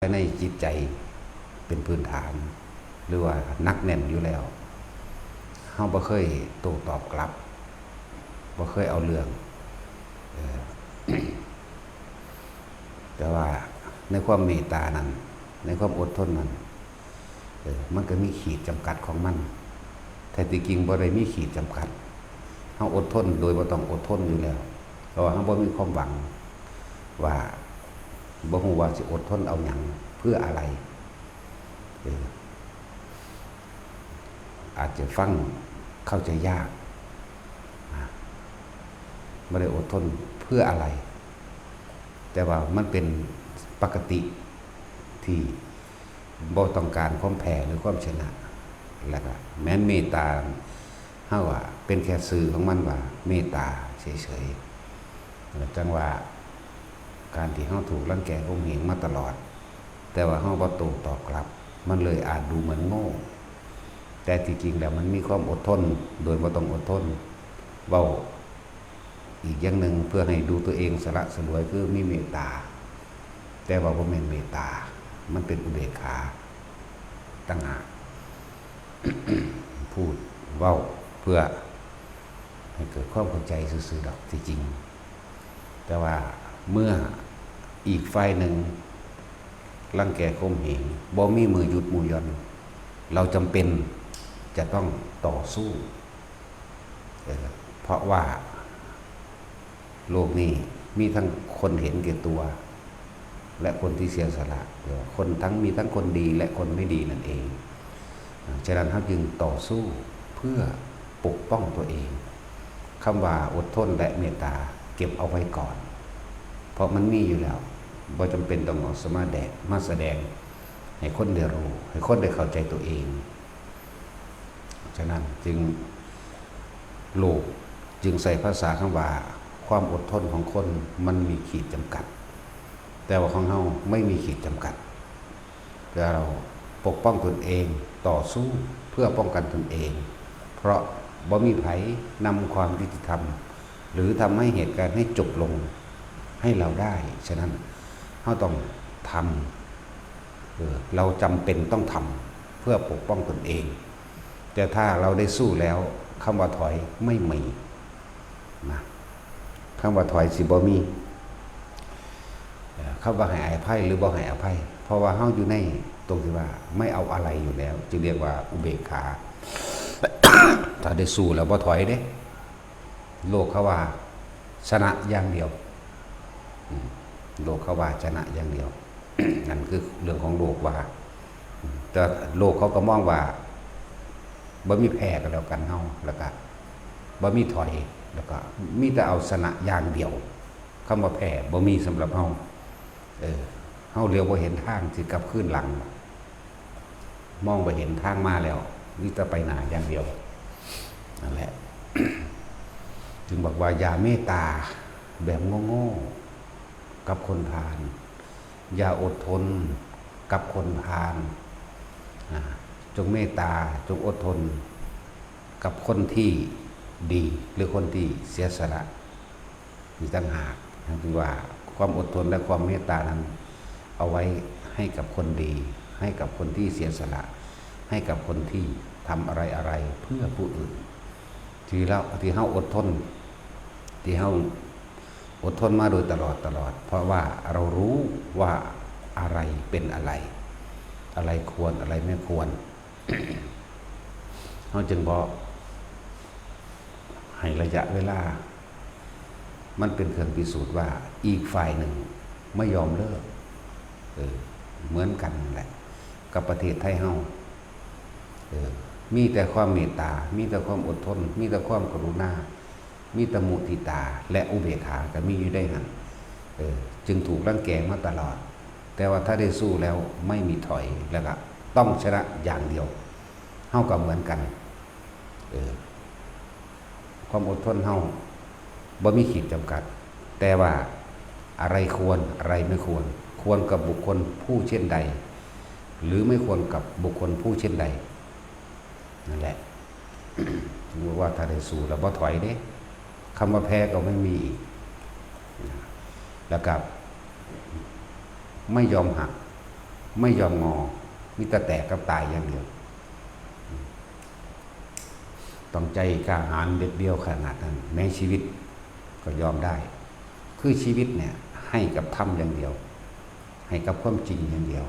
ในจิตใจเป็นพื้นฐานหรือว่านักแน่นอยู่แล้วเฮาบ่เคยโต้ตอบกลับบ่เคยเอาเรื่องแต่ว่าในความเมตตานั้นในความอดทนนั้นมันก็มีขีดจำกัดของมันแท้ที่จริงบ่ได้มีขีดจำกัดเฮาอดทนโดยบ่ต้องอดทนอยู่แล้วเพราะว่าเฮาบ่มีความหวังว่าบ่ฮู้ว่าสิอดทนเอาหยังเพื่ออะไรอาจจะฟังเข้าใจยากไม่ได้อดทนเพื่ออะไรแต่ว่ามันเป็นปกติที่บ่ต้องการความแพ้หรือความชนะแล้วก็แม้นเมตตาเฮาว่าเป็นแค่สื่อของมันว่าเมตตาเฉยๆจังว่าการที่เฮาถูกรังแกข่มเหงมาตลอดแต่ว่าเฮาบ่โต้ตอบกลับมันเลยอาจดูเหมือนโง่แต่ที่จริงแล้วมันมีความอดทนโดยบ่ต้องอดทนเว้าอีกอย่างหนึ่งเพื่อให้ดูตัวเองสละสลวยคือมีเมตตาแต่ว่าบ่แม่นเมตตามันเป็นอุเบกขาต่างหากพูดเว้าเพื่อให้เกิดความเข้าใจซื่อๆดอกที่จริงแต่ว่าเมื่ออีกฝ่ายหนึ่งรังแกข่มเหงบ่มีมือหยุดมือหย่อนเราจำเป็นจะต้องต่อสู้เพราะว่าโลกนี้มีทั้งคนเห็นแก่ตัวและคนที่เสียสละคนมีทั้งคนดีและคนไม่ดีนั่นเองฉะนั้นเราจึงต่อสู้เพื่อปกป้องตัวเองคำว่าอดทนและเมตตาเก็บเอาไว้ก่อนเพราะมันมีอยู่แล้วบ่จำเป็นต้องเอามาแสดงให้คนได้รู้ให้คนได้เข้าใจตัวเองฉะนั้นจึงโลกจึงใส่ภาษาคำว่าความอดทนของคนมันมีขีดจำกัดแต่ว่าของเราไม่มีขีดจำกัดแต่เราปกป้องตนเองต่อสู้เพื่อป้องกันตนเองเพราะบ่มีไผนำความยุติธรรมหรือทำให้เหตุการณ์ให้จบลงให้เราได้ฉะนั้นเราต้องทำเราจำเป็นต้องทำเพื่อปกป้องตนเองแต่ถ้าเราได้สู้แล้วคำว่าถอยไม่มีนะคำว่าถอยสิบ่มีคำว่าให้อภัยหรือบ่ให้อภัยเพราะว่าเฮาอยู่ในตรงที่ว่าไม่เอาอะไรอยู่แล้วจึงเรียกว่าอุเบกขา ถ้าได้สู้แล้วบ่ถอยเด้โลกเขาว่าชนะอย่างเดียวโลกเขาว่าชนะอย่างเดียว นั่นคือเรื่องของโลกว่าแต่โลกเขาก็มองว่าบ่มีแพ้กันแล้วกันเฮาแล้วก็บ่มีถอยแล้วก็มีแต่เอาชนะอย่างเดียวคำว่าแพ้บ่มีสำหรับเฮาเฮาเลี้ยวบ่เห็นทางสิกลับคืนหลังมองบ่เห็นทางมาแล้วมีแต่ไปหน้าอย่างเดียวนั่นแหละ จึงบอกว่าอย่าเมตตาแบบโง่ๆกับคนพาลอย่าอดทนกับคนพาลจงเมตตาจงอดทนกับคนที่ดีหรือคนที่เสียสละมีต่างหากคือว่าความอดทนและความเมตตานั้นเอาไว้ให้กับคนดีให้กับคนที่เสียสละให้กับคนที่ทำอะไรเพื่อผู้อื่นที่เฮาอดทนที่เฮาอดทนมาโดยตลอดเพราะว่าเรารู้ว่าอะไรเป็นอะไรควรอะไรไม่ควร เฮาจึงบอกให้ระยะเวลามันเป็นเครื่องพิสูจน์ว่าอีกฝ่ายหนึ่งไม่ยอมเลิกเหมือนกันแหละกับประเทศไทยเฮามีแต่ความเมตตามีแต่ความอดทนมีแต่ความกรุณามีแต่มุทิตาและอุเบกขาก็มีอยู่ได้หั่นจึงถูกรังแกมาตลอดแต่ว่าถ้าได้สู้แล้วไม่มีถอยแล้วก็ต้องชนะอย่างเดียวเฮาก็เหมือนกันความอดทนเฮาบ่มีขีดจำกัดแต่ว่าอะไรควรอะไรไม่ควรกับบุคคลผู้เช่นใดหรือไม่ควรกับบุคคลผู้เช่นใดนั่นแหละ ว่าถ้าได้สู้แล้วบ่ถอยเด้คำว่าแพ้ก็ไม่มีอีกแล้วกับไม่ยอมหัก ไม่ยอมงอมีแต่แตกกับตายอย่างเดียวต้องใจกล้าหาญเด็ดเดี่ยวขนาดนั้นแม้ชีวิตก็ยอมได้คือชีวิตเนี่ยให้กับธรรมอย่างเดียวให้กับความจริงอย่างเดียว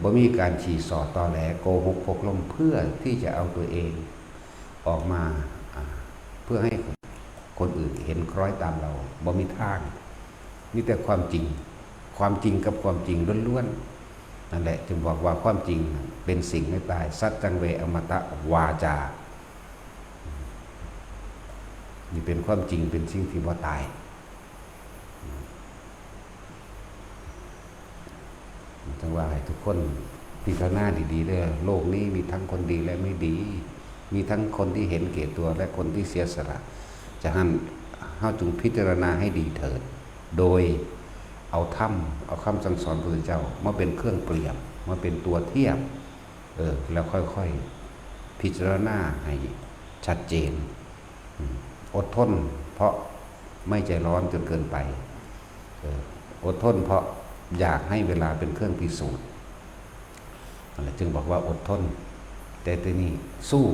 บ่มีการฉี่สอดตอแหลโกหกพกลมเพื่อที่จะเอาตัวเองออกมาเพื่อให้คนอื่นเห็นคล้อยตามเราบ่มีทางมีแต่ความจริงความจริงกับความจริงล้วนๆนั่นแหละจึงบอกว่าความจริงเป็นสิ่งไม่ตายสัจจังเวอมตะวาจานี่เป็นความจริงเป็นสิ่งที่บ่ตายจังว่าให้ทุกคนพิจารณาดีๆเลยโลกนี้มีทั้งคนดีและไม่ดีมีทั้งคนที่เห็นแก่ตัวและคนที่เสียสละจะหันเฮาจงพิจารณาให้ดีเถิดโดยเอาธรรมเอาคำสั่งสอนพระพุทธเจ้ามาเป็นเครื่องเปรียบมาเป็นตัวเทียบแล้วค่อยๆพิจารณาให้ชัดเจนอดทนเพราะไม่ใจร้อนจนเกินไปอดทนเพราะอยากให้เวลาเป็นเครื่องพิสูจน์จึงบอกว่าอดทนแต่ทีนี้สู้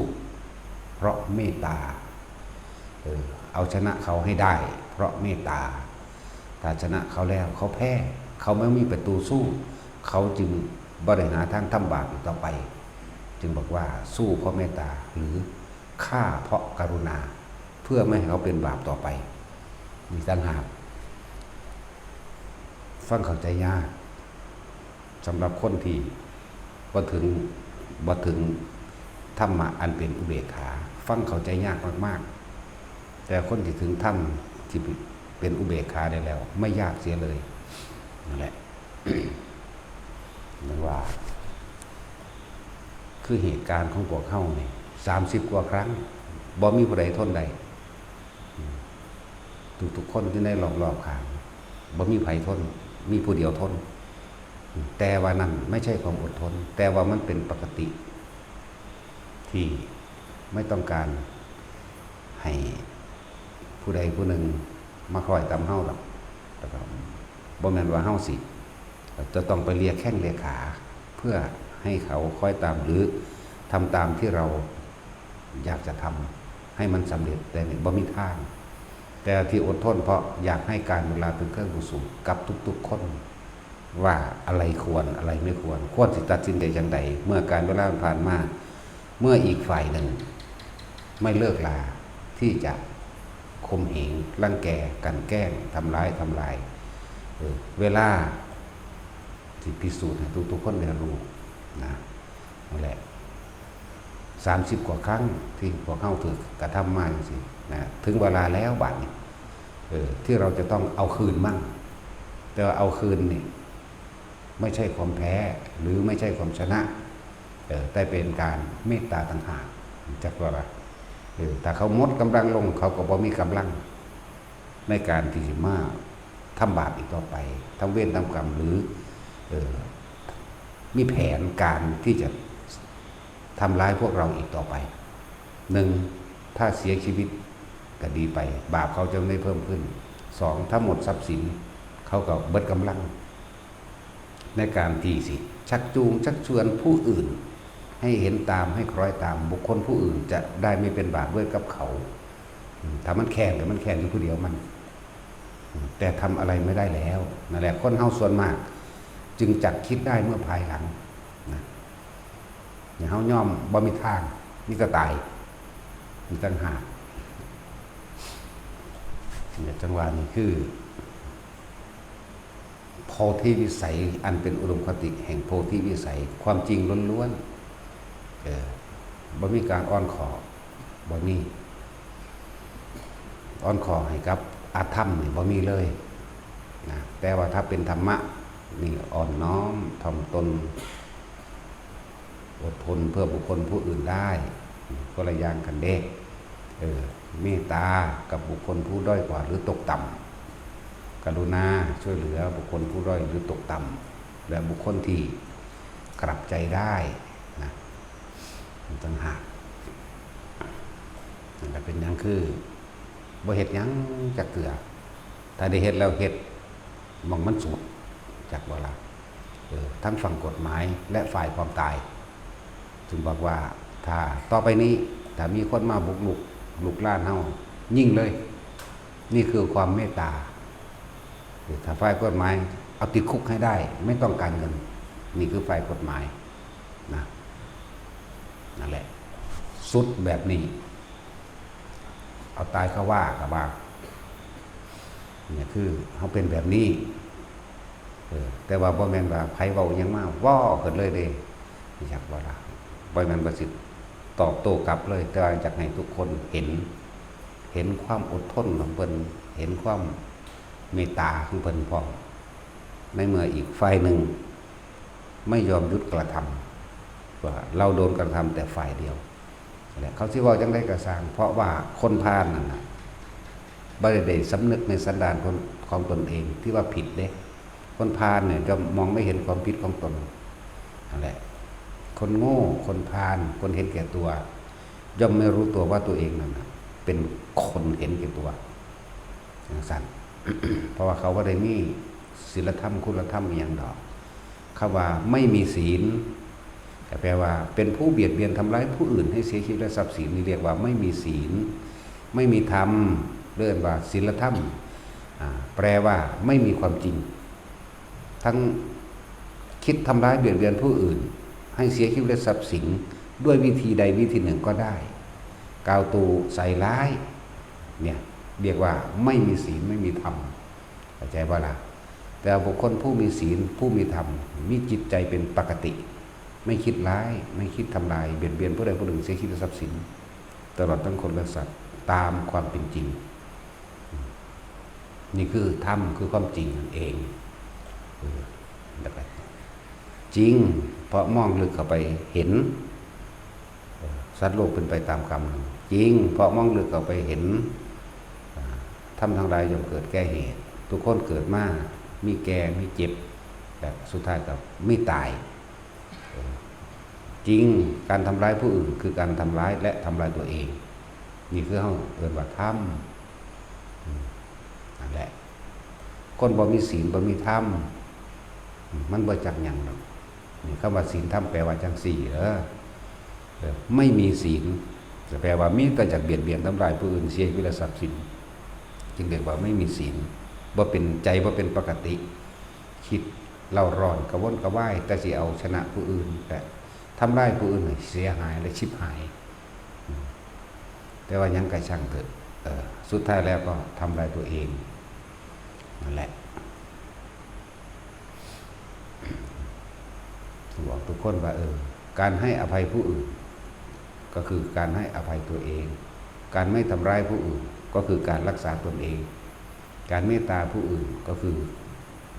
เพราะเมตตาเอาชนะเขาให้ได้เพราะเมตตาถ้าชนะเขาแล้วเขาแพ้เขาไม่มีประตูสู้เขาจึงบริหารทางทำบาปอีกต่อไปจึงบอกว่าสู้เพราะเมตตาหรือฆ่าเพราะกรุณาเพื่อไม่ให้เขาเป็นบาปต่อไปมีต่างหากฟังเข้าใจยากสำหรับคนที่บ่ถึงธรรมะอันเป็นอุเบกขาฟังเข้าใจยากมากๆแต่คนที่ถึงธรรมที่เป็นอุเบกขาได้แล้วไม่ยากเสียเลยนั่นแหละ นั่นว่าคือเหตุการณ์ของพวกเฮาเนี่ย30 กว่าครั้งบ่มีผู้ใดทนได้ทุกคนที่ได้รอบๆข้างบ่มีไผทนมีผู้เดียวทนแต่ว่านั้นไม่ใช่ความอดทนแต่ว่ามันเป็นปกติที่ไม่ต้องการให้ผู้ใดผู้หนึ่งมาคอยตามเฮาหรอกแล้วก็บ่แม่นว่าเฮาสิจะต้องไปเลียแข้งเลียขาเพื่อให้เขาคอยตามหรือทำตามที่เราอยากจะทำให้มันสำเร็จแต่เนี่ยบ่มีทางแต่ที่อดทนเพราะอยากให้การเวลาเป็นเครื่องพิสูจน์กับทุกๆคนว่าอะไรควรอะไรไม่ควรสิตัดสินใจอย่างใดเมื่อการเวลาผ่านมาเมื่ออีกฝ่ายหนึ่งไม่เลิกลาที่จะข่มเหงรังแกกันแกล้งทำร้ายเวลาที่พิสูจน์ให้ทุกคนได้รู้นะนั่นแหละ30 กว่าครั้งที่พวกเขาถือกระทำมาจริงๆนะถึงเวลาแล้วบัดนี้ที่เราจะต้องเอาคืนมั่งแต่ว่าเอาคืนนี่ไม่ใช่ความแพ้หรือไม่ใช่ความชนะแต่เป็นการเมตตาต่างหากจักว่าแต่เขาหมดกำลังลงเขาก็บ่มีกำลังในการที่จะมาทำบาปอีกต่อไปทำเวรทำกรรมหรือมีแผนการที่จะทำร้ายพวกเราอีกต่อไป1ถ้าเสียชีวิตก็ดีไปบาปเขาจะไม่เพิ่มขึ้น2ถ้าหมดทรัพย์สินเขาก็เบิดกำลังในการที่สิชักจูงชักชวนผู้อื่นให้เห็นตามให้คล้อยตามบุคคลผู้อื่นจะได้ไม่เป็นบาปด้วยกับเขาถ้ามันแค้นก็มันแค้นอยู่ผู้เดียวมันแต่ทำอะไรไม่ได้แล้วนั่นแหละคนเฮาส่วนมากจึงจักคิดได้เมื่อภายหลังนะอย่างเฮาย่อมบ่มีทางมีแต่ตายมีต่างหากเนี่ยจังหวะนี้คือโพธิวิสัยอันเป็นอุดมคติแห่งโพธิวิสัยความจริงล้วนๆบ่มีการอ้อนขอบ่มีอ้อนขอให้กับอาธรรมนี่บ่มีเลยนะแต่ว่าถ้าเป็นธรรมะนี่อ่อนน้อมถ่อมตนอดทนเพื่อบุคคลผู้อื่นได้ก็ละอย่างกันเด้เมตตากับบุคคลผู้ด้อยกว่าหรือตกต่ำกรุณาช่วยเหลือบุคคลผู้ด้อยหรือตกต่ำและบุคคลที่กลับใจได้นะต่างหากนั่นก็เป็นอย่างคือบ่เฮ็ดหยังจักเทื่อถ้าได้เฮ็ดแล้วเฮ็ดมองมันสุดจักบ่ล่ะ ทั้งฝั่งกฎหมายและฝ่ายความตายจึงบอกว่าถ้าต่อไปนี้ถ้ามีคนมาบุกลุกล้านเฮายิ่งเลยนี่คือความเมตตาถ้าฝ่ายกฎหมายเอาติดคุกให้ได้ไม่ต้องการเงินนี่คือฝ่ายกฎหมายนะนั่นแหละสุดแบบนี้เอาตายเขาว่ากับบ้างเนี่ยคือเขาเป็นแบบนี้แต่ว่าบ่แม่นว่าไผเว้าหยังมาว้าขึ้นเลยเด้อยากบ่ล่ะบ่แม่นว่าสิตอบโต้กลับเลยแต่ว่าอยากให้ทุกคนเห็นความอดทนของเพิ่นเห็นความเมตตาของเพิ่นพร้อมในเมื่ออีกฝ่ายหนึ่งไม่ยอมหยุดกระทำว่าเราโดนกระทำแต่ฝ่ายเดียวและเขาสิเว้าจังได๋ก็สร้างเพราะว่าคนพาลนั่นน่ะบ่ได้สำนึกในสันดานของตนเองที่ว่าผิดเด้คนพาลเนี่ยจะมองไม่เห็นความผิดของตนนั่นแหละคนโง่คนพาลคนเห็นแก่ตัวย่อมไม่รู้ตัวว่าตัวเองนั่นนะเป็นคนเห็นแก่ตัวอย่างสั้น เพราะว่าเขาว่าได้มีศีลธรรมคุณธรรมอย่างดอกคำว่าไม่มีศีลแปลว่าเป็นผู้เบียดเบียนทำร้ายผู้อื่นให้เสียชีวิตและทรัพย์สินนี่เรียกว่าไม่มีศีลไม่มีธรรมเรียกว่าศีลธรรมแปลว่าไม่มีความจริงทั้งคิดทำร้ายเบียดเบียนผู้อื่นให้เสียชีวิตและทรัพย์สินด้วยวิธีใดวิธีหนึ่งก็ได้กล่าวตูใส่ร้ายเนี่ยเรียกว่าไม่มีศีลไม่มีธรรมเข้าใจว่าล่ะแต่บุคคลผู้มีศีลผู้มีธรรมมีจิตใจเป็นปกติไม่คิดร้ายไม่คิดทำลายเบียดเบียนผู้ใดผู้หนึ่งเสียชีวิตและทรัพย์สินตลอดทั้งคนและสัตว์ตามความเป็นจริงนี่คือธรรมคือความจริงนั่นเองจริงเพราะมองลึกเข้าไปเห็นสัตว์โลกเป็นไปตามกรรมจริงเพราะมองลึกเข้าไปเห็นทำทางใดย่อมเกิดแก่เหตุทุกคนเกิดมามีแก่มีเจ็บแต่สุดท้ายกับไม่ตายจริงการทำร้ายผู้อื่นคือการทำร้ายและทำร้ายตัวเองนี่คือเขาเรียกว่าธรรมนั่นแหละคนบ่มีศีลบ่มีธรรมมันบ่จักหยังหรอกนี่คำว่าศีลธรรมแปลว่าจังสี่ไม่มีศีลแปลว่ามีแต่จักเบียดเบียนทำลายผู้อื่นเสียชีวิตและทรัพย์สินจึงเรียกว่าไม่มีศีลบ่เป็นใจบ่เป็นปกติคิดเล่าร้อนกระวนกระวายแต่สิเอาชนะผู้อื่นแต่ทำร้ายผู้อื่นให้เสียหายและชิบหายแต่ว่ายังไกลช่างเถิดสุดท้ายแล้วก็ทำลายตัวเองนั่นแหละบอกทุกคนว่าการให้อภัยผู้อื่นก็คือการให้อภัยตัวเองการไม่ทำร้ายผู้อื่นก็คือการรักษาตนเองการเมตตาผู้อื่นก็คือ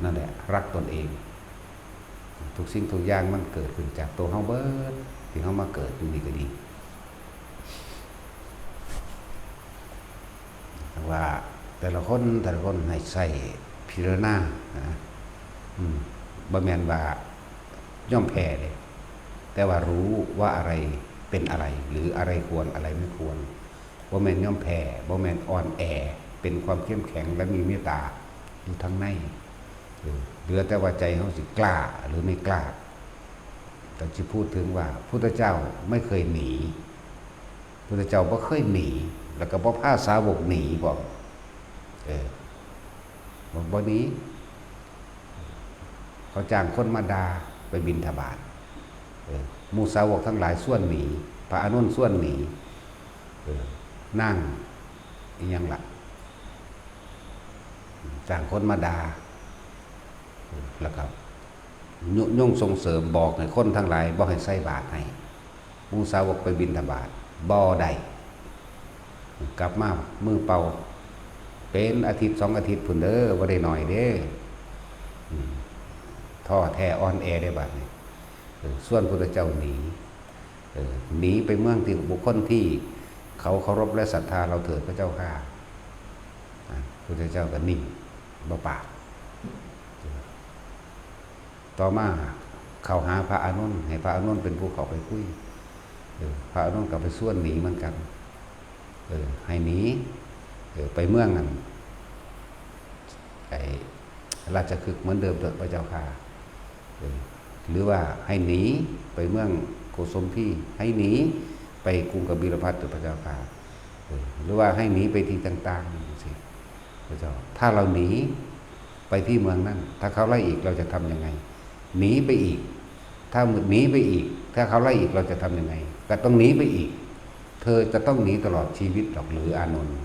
นั่นแหละรักตนเองทุกสิ่งทุกอย่างมันเกิดขึ้นจากตัวเฮาเบิดที่เฮามาเกิดอยู่นี่ก็ดีว่าแต่ละคนให้ใส่พิจารณาบ่แม่นว่าย่อมแพ้เลยแต่ว่ารู้ว่าอะไรเป็นอะไรหรืออะไรควรอะไรไม่ควรบ่แม่นย่อมแพ้บ่แม่นอ่อนแอเป็นความเข้มแข็งและมีเมตตาอยู่ทั้งในเหลือแต่ว่าใจเขาสิกล้าหรือไม่กล้าแต่ที่พูดถึงว่าพุทธเจ้าไม่เคยหนีพุทธเจ้าบ่เคยหนีแล้วก็บ่พาสาวกหนีบอกบ่หนีเขาจ้างคนมาด่าไปบิณฑบาตหมู่สาวกทั้งหลายส่วนหนีพระอานนท์ส่วนหนีนั่งอีหยังล่ะจ้างคนมาด่าแล้วก็ย่งส่งเสริมบอกให้คนทั้งหลายบ่ให้ใส่บาตรให้หมู่สาวกไปบิณฑบาตบ่ได้กลับมามือเปล่าเป็นอาทิตย์2 อาทิตย์พุ่นเด้อบ่ได้หน่อยเด้ท้อแท้อ่อนแอได้บัดนี้ส่วนพระเจ้าหนีไปเมืองที่บุคคลที่เขาเคารพและศรัทธาเราเถิดพระเจ้าข้าพระเจ้าก็นิ่งบ่ปากต่อมาเข้าหาพระอานนท์ให้พระอานนท์เป็นผู้เข้าไปคุยพระอานนท์ก็ไปส่วนหนีเหมือนกันให้หนีไปเมืองนั้นไอ้ราชคฤห์เหมือนเดิมเถิดพระเจ้าค่ะ หรือว่าให้หนีไปเมืองโกสมพีให้หนีไปกรุงกบิลพัสดุพระเจ้าค่ะหรือว่าให้หนีไปที่ต่างๆสิพระเจ้าถ้าเราหนีไปที่เมืองนั้นถ้าเขาไล่อีกเราจะทำยังไงหนีไปอีกถ้าหนีไปอีกถ้าเขาไล่อีกเราจะทำยังไงก็ต้องหนีไปอีกเธอจะต้องหนีตลอดชีวิตหรอกหรืออานนท์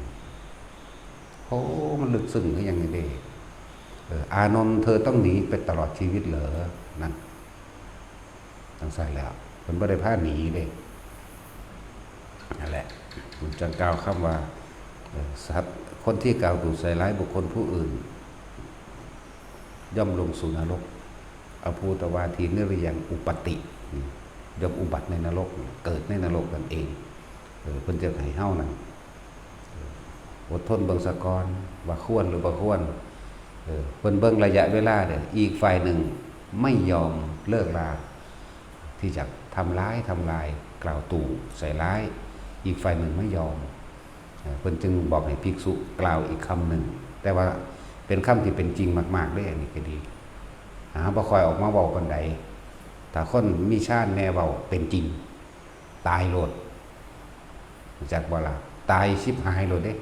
โอ้มันลึกซึ้งก็ยังไงเด้อานนท์เธอต้องหนีไปตลอดชีวิตเหรอนั่นตั้งใส่แล้วคนบ่ได้พาหนีเด้นั่นแหละคุณจังกล่าวคำว่าสัตว์คนที่กล่าวถูกใส่ร้ายบุคคลผู้อื่นย่อมลงสู่นรกอภูตวาทีนิริยังอุปติย่อมอุบัติในนรกเกิดในนรกกันเองเพิ่นจะให้เฮานั่นอดทนเบิ่งสะกอนว่าควรหรือบ่ควรเพิ่นเบิ่งระยะเวลาเด้ออีกฝ่ายหนึ่งไม่ยอมเลิกลาที่จะทำร้ายกล่าวตู่ใส่ร้ายอีกฝ่ายหนึ่งไม่ยอมเพิ่นจึงบอกให้ภิกษุกล่าวอีกคำหนึ่งแต่ว่าเป็นคำที่เป็นจริงมากๆได้อันนี้ก็ดีบ่ค่อยออกมาเว้าปานใดถ้าคนมีชาติแน่เว้าเป็นจริงตายโลดจักบ่ล่ะตายชิบหายโลดเด้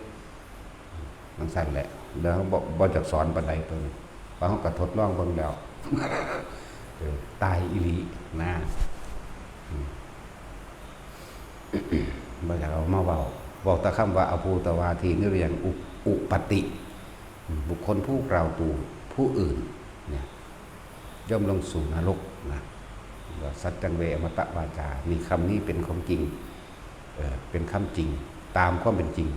มันสั่นแหละเดี๋ยวเขาบ่จักสอนปานใดตัวนี้เพราะเขาก็ทดลองเบิ่งแล้วตายอีหลีนะบ่อยากเอามาเว้าบอกแต่คำว่าอภูตวาทีนิริยังอุปติบุคคลผู้กล่าวตู่ผู้อื่นเนี่ยย่อมลงสู่นรกนะสัจจังเวอมตะวาจามีคำนี้เป็นของจริงเป็นคำจริงตามความเป็นจริง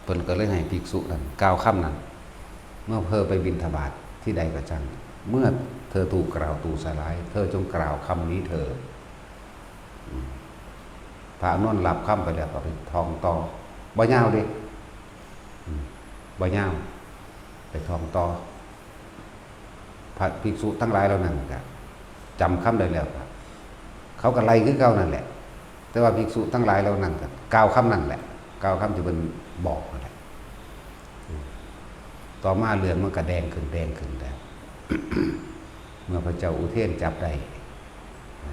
เพิ่นก็เลยให้ภิกษุนั้นกล่าวคำนั้นเมื่อเธอไปบิณฑบาตที่ใดก็จังเมื่อเธอถูกกล่าวตู่ใส่ร้ายเธอจงกล่าวคำนี้เธอพระอานนท์รับคำไปแล้วก็ไปท่องต่อบ่ยาวเด้บ่ยาวไปท่องต่อพระภิกษุทั้งหลายเหล่านั้นก็จำคำได้แล้วเขาก็ไล่คือเก่านั่นแหละแต่ว่าภิกษุทั้งหลายเหล่านั้นก็กล่าวคำนั่นแหละกล่าวคำที่เพิ่นบอกนั่นแหละต่อมาเรือนมันก็แดงขึ้นแล้ว เมื่อพระเจ้าอุเทนจับได้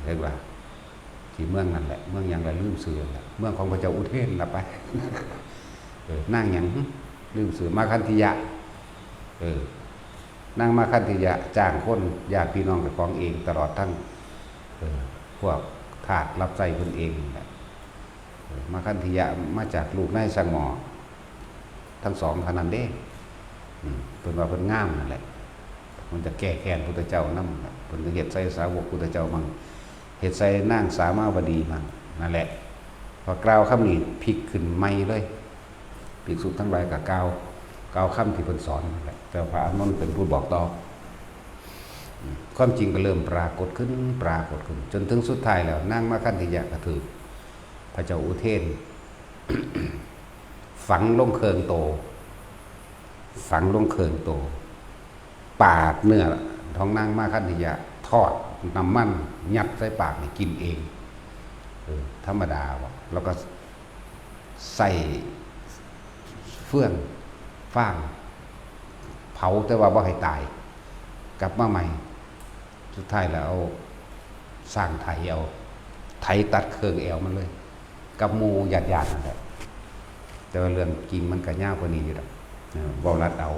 เรียกว่าที่เมืองนั่นแหละเมืองอย่างไรลืมเสือแหละเมืองของพระเจ้าอุเทนละไปนั่งอย่างลืมเสือมาคันธิยะนั่งมาคันธิยะจ้างคนญาติพี่น้องกับของเองตลอดทั้งพวกทาสรับใช้คนเองแหละมาคันธิยะมาจากลูกนายสังหมอทั้งสองขนาดเด้เป็นว่าเป็นง่ามนั่นแหละมันจะแก้แค้นพุทธเจ้านำเป็นเหตุใส่สาวกพุทธเจ้ามั่งเหตุใส่นางสามาวดีมั่งนั่นแหละพอกล่าวคำนี้พลิกขึ้นไม่เลยภิกษุทั้งหลายก็กล่าวคำที่เพิ่นสอนนั่นแหละแต่พระอานนท์เป็นผู้บอกต่อความจริงก็เริ่มปรากฏขึ้นจนถึงสุดท้ายแล้วนางมาคันธิยะก็ถือพระเจ้าอุเทน ฝังลงเคืองโตปาดเนื้อท้องนางมาคันธิยะทอดน้ำมันยัดใส่ปากให้กินเองธรรมดาแล้วก็ใส่เฟื่องฟางเผาแต่ว่าบ่ให้ตายกลับมาใหม่สุดท้ายแล้วเอาสร้างไถเอาไถตัดเครื่องแอวมันเลยกับหมูหยาดๆนั่นแหละแต่ว่าเรื่องจริงมันก็ยาวกว่านี้อยู่ดอกเว้ารัดเอา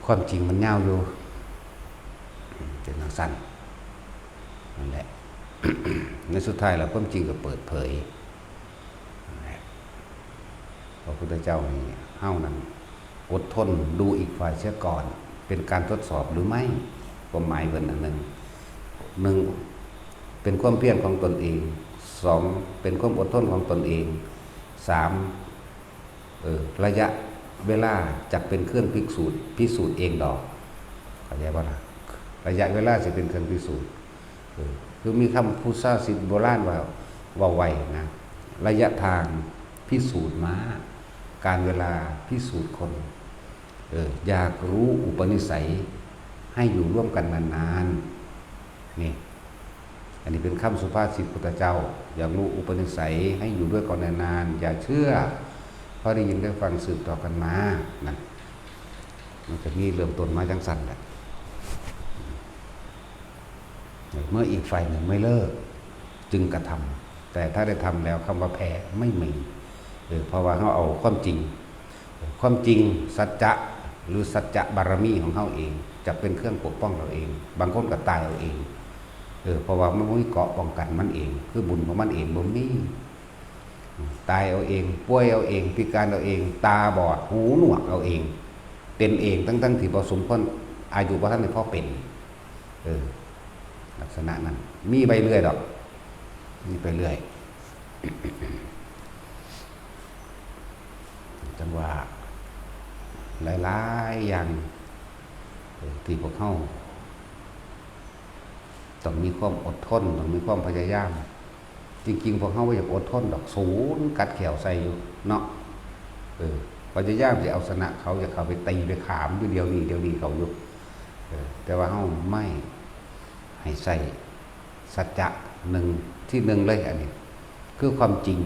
ความจริงมันยาวอยู่เป็นทางสั้นนั่นแหละ ในสุดท้ายแล้วความจริงก็เปิดเผยพระพุทธเจ้านี่เฮ้านั้นอดทนดูอีกฝ่ายเสียก่อนเป็นการทดสอบหรือไม่ความหมายเพิ่นอันหนึ่งเป็นความเพียรของตนเองสองเป็นความอดทนของตนเองสามระยะเวลาจะเป็นเครื่องพิสูจน์เองดอกเข้าใจป่ะล่ะระยะเวลาจะเป็นเครื่องพิสูจน์คือมีคำพุทธศาสนาโบราณว่าไวนะระยะทางพิสูจน์ม้าการเวลาพิสูจน์คนอยากรู้อุปนิสัยให้อยู่ร่วมกันนานๆนี่อันนี้เป็นคำสุภาษิตพุทธเจ้าอยากรู้อุปนิสัยให้อยู่ด้วยกันนานๆอย่าเชื่อเพราะได้ยินได้ฟังสืบต่อกันมานั่นมันจะมีเริ่มต้นมาจังสั่นแหละ เมื่ออีกฝ่ายหนึ่งไม่เลิกจึงกระทำแต่ถ้าได้ทำแล้วคำว่าแพ้ไม่มีเพราะว่าเขาเอาความจริงสัจจะหรือสัจจะบารมีของเขาเองจะเป็นเครื่องปกป้องเราเองบางคนก็ตายเอาเองเพราะว่ามันไม่เกาะป้องกันมันเองคือบุญของมันเองบ่มีตายเอาเองป่วยเอาเองพิการเอาเองตาบอดหูหนวกเอาเองเป็นเองตั้งที่ผสมพ้นอายุพระท่านในพ่อเป็นลักษณะนั้นมีไปเรื่อยดอกมีไปเรื่อยจังว่าหลายๆอย่างที่พวกเขาต้องมีความอดทนต้องมีความพยายามจริงๆพวกเขาไม่อยากอดทนดอกศูนย์กัดแขวใส่อยู่เนาะพยายามจะเอาชนะเขาจะเขาไปตีไปขามอยู่เดียวนี้เขาอยู่แต่ว่าเขาไม่ให้ใส่สัจจะหนึ่งที่หนึ่งเลยอันนี้คือความจริง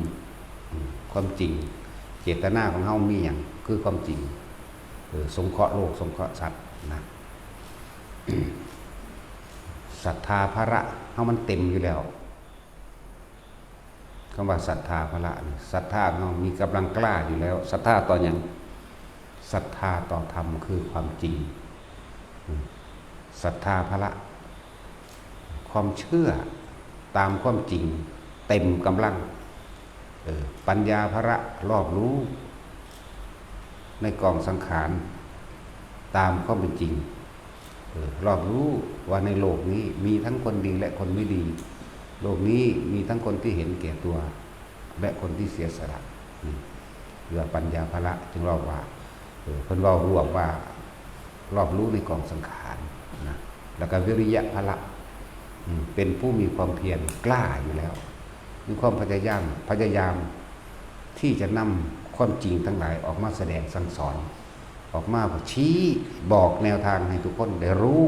เจตนาของเขามีอย่างคือความจริงสงเคราะห์โลกสงเคราะห์สัตว์นะศรัทธาภระเขามันเต็มอยู่แล้วคำว่าศรัทธาภระศรัทธาเขามีกำลังกล้าอยู่แล้วศรัทธาต่ออย่างศรัทธาต่อธรรมคือความจริงศรัทธาภระความเชื่อตามความจริงเต็มกำลังปัญญาภระรอบรู้ในกองสังขารตามความเป็นจริงรอบรู้ว่าในโลกนี้มีทั้งคนดีและคนไม่ดีโลกนี้มีทั้งคนที่เห็นแก่ตัวและคนที่เสียสละเรื่องปัญญาภระจึงเราว่าเพิ่นเว้ารวมว่ารอบรู้ในกองสังขารนะแล้วก็วิริยะภระเป็นผู้มีความเพียรกล้าอยู่แล้วมีความพยายามที่จะนำความจริงทั้งหลายออกมาแสดงสั่งสอนออกมาชี้บอกแนวทางให้ทุกคนได้รู้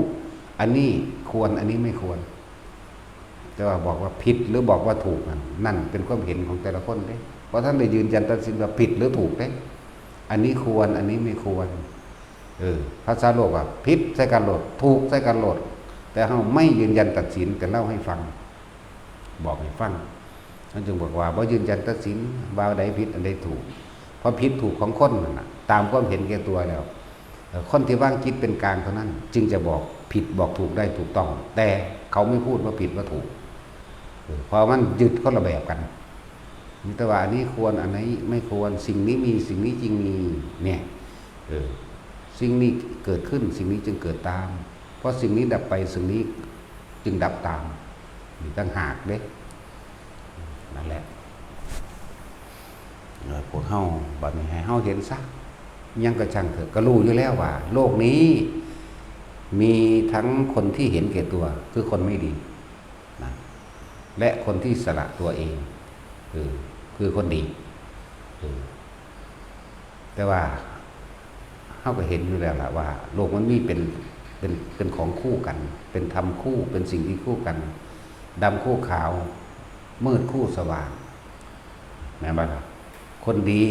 อันนี้ควรอันนี้ไม่ควรแต่ว่าบอกว่าผิดหรือบอกว่าถูกนั่นเป็นความเห็นของแต่ละคนเด้เพราะท่านได้ยืนยันตัดสินว่าผิดหรือถูกเด้อันนี้ควรอันนี้ไม่ควรภาษาโลกว่าผิดใส่การโหลดถูกใส่การโหลดแต่เราไม่ยืนยันตัดสินแต่เล่าให้ฟังบอกให้ฟังนั่นจึงบอกว่ายืนยันตัดสินว่าใดผิดอันใดถูกเพราะผิดถูกของคนนั่นนะตามความเห็นแก่ตัวแล้วคนที่ว่างจิตเป็นกลางเท่านั้นจึงจะบอกผิดบอกถูกได้ถูกต้องแต่เขาไม่พูดว่าผิดว่าถูกพอมันยึดคนละแบบกันแต่ว่าอันนี้ควรอันนี้ไม่ควรสิ่งนี้มีสิ่งนี้จริงมีเนี่ยสิ่งนี้เกิดขึ้นสิ่งนี้จึงเกิดตามเพราะสิ่งนี้ดับไปสิ่งนี้จึงดับตามมีตั้งหากเด้นั่นแหละพวกเฮาบัดนี้ให้เฮาเห็นซะยังกระชังเถอะก็รู้อยู่แล้วว่าโลกนี้มีทั้งคนที่เห็นแก่ตัวคือคนไม่ดีนะและคนที่สละตัวเองคือคนดีแต่ว่าเฮาก็เห็นอยู่แล้วล่ะว่าโลกมันมีเป็นของคู่กันเป็นธรรมคู่เป็นสิ่งที่คู่กันดำคู่ขาวมืดคู่สว่างแม่นบ่ล่ะคนดี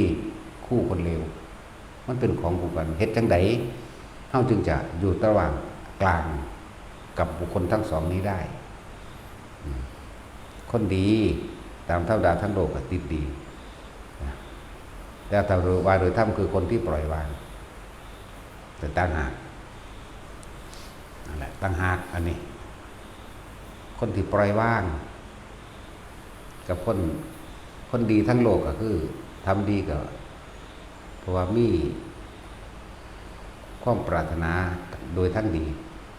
คู่คนเลวมันเป็นของคู่กันเฮ็ดจังไดเฮาจึงจะอยู่ระหว่างกลางกับบุคคลทั้งสองนี้ได้คนดีตามธรรมดาทั้งโลกก็ติดดีแต่ถ้าว่าโดยธรรมคือคนที่ปล่อยวางแต่ต่างหากนั่นแหละต่างหากอันนี้คนที่ปล่อยวางกับคนดีทั้งโลกก็คือทำดีก็เพราะว่ามีความปรารถนาโดยทั้งดี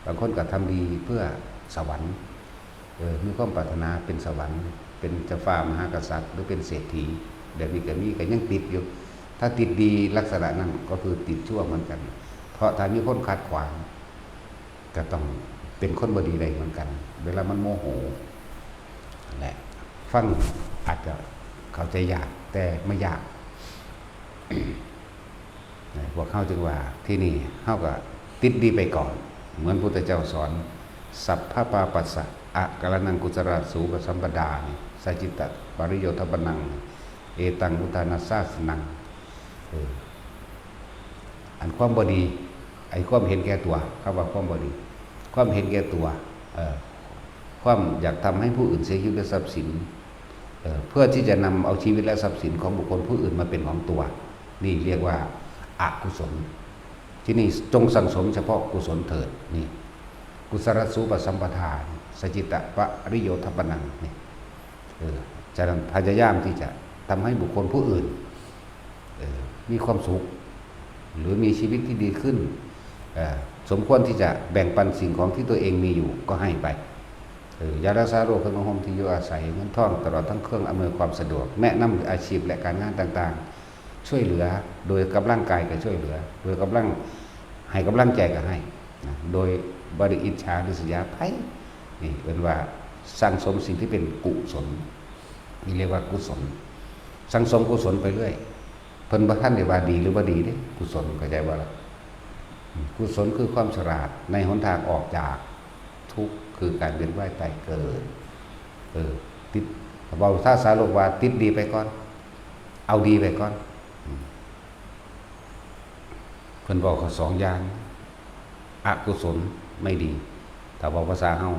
บางคนก็ทำดีเพื่อสวรรค์มีความปรารถนาเป็นสวรรค์เป็นเจ้าฟ้ามหากษัตริย์หรือเป็นเศรษฐีเดี๋ยวนี้ก็มีก็ยังติดอยู่ถ้าติดดีลักษณะนั้นก็คือติดชั่วเหมือนกันเพราะถ้ามีคนขัดขวางก็ต้องเป็นคนบดีได้เหมือนกันเวลามันโมโหแหละฟังอาจจะเข้าใจยากแต่ไม่ยากพวกเข้าจึงว่าที่นี่เข้าก็ติดดีไปก่อนเหมือนพุทธเจ้าสอนสัพพะปาปัสสะอะกะละนังกุศลสูปสัมปดาสัจจิตตปริโยทปนังเอตังอุทานัสสาสนังอันความบดีไอ้ความเห็นแก่ตัวเขาว่าความบดีความเห็นแก่ตัวค ความอยากทำให้ผู้อื่นเสียชีวิตและทรัพย์สินเพื่อที่จะนำเอาชีวิตและทรัพย์สินของบุคคลผู้อื่นมาเป็นของตัวนี่เรียกว่าอกุศลที่นี่จงสั่งสมเฉพาะกุศลเถิดนี่กุศลสูปสัมปทานสจิตะปริโยทปนังนี่จะพยายามที่จะทำให้บุคคลผู้อื่นมีความสุขหรือมีชีวิตที่ดีขึ้นสมควรที่จะแบ่งปันสิ่งของที่ตัวเองมีอยู่ก็ให้ไปยารักษาโรคเครื่องห่มที่อยู่อาศัยเงินทองตลอดทั้งเครื่องอำนวยความสะดวกแนะนำอาชีพและการงานต่างๆช่วยเหลือโดยกำลังกายก็ช่วยเหลือโดยกำลังให้กำลังใจก็ให้โดยบริอิจฉาริษยาไพ่นี่เป็นว่าสร้างสมสิ่งที่เป็นกุศลนี่เรียกว่ากุศลสร้างสมกุศลไปเรื่อยเพิ่นบ่ทันได้ว่าดีหรือบ่ดีเด้กุศลเข้าใจบ่ล่ะกุศลคือความฉลาดในหนทางออกจากทุกข์คือการเวียนว่ายตายเกิดติดเบาท่าสาโลกว่าติดดีไปก่อนเอาดีไปก่อนเพิ่นบอกเขาสองอย่างอกุศลไม่ดีถ้าบอกภาษาเฮา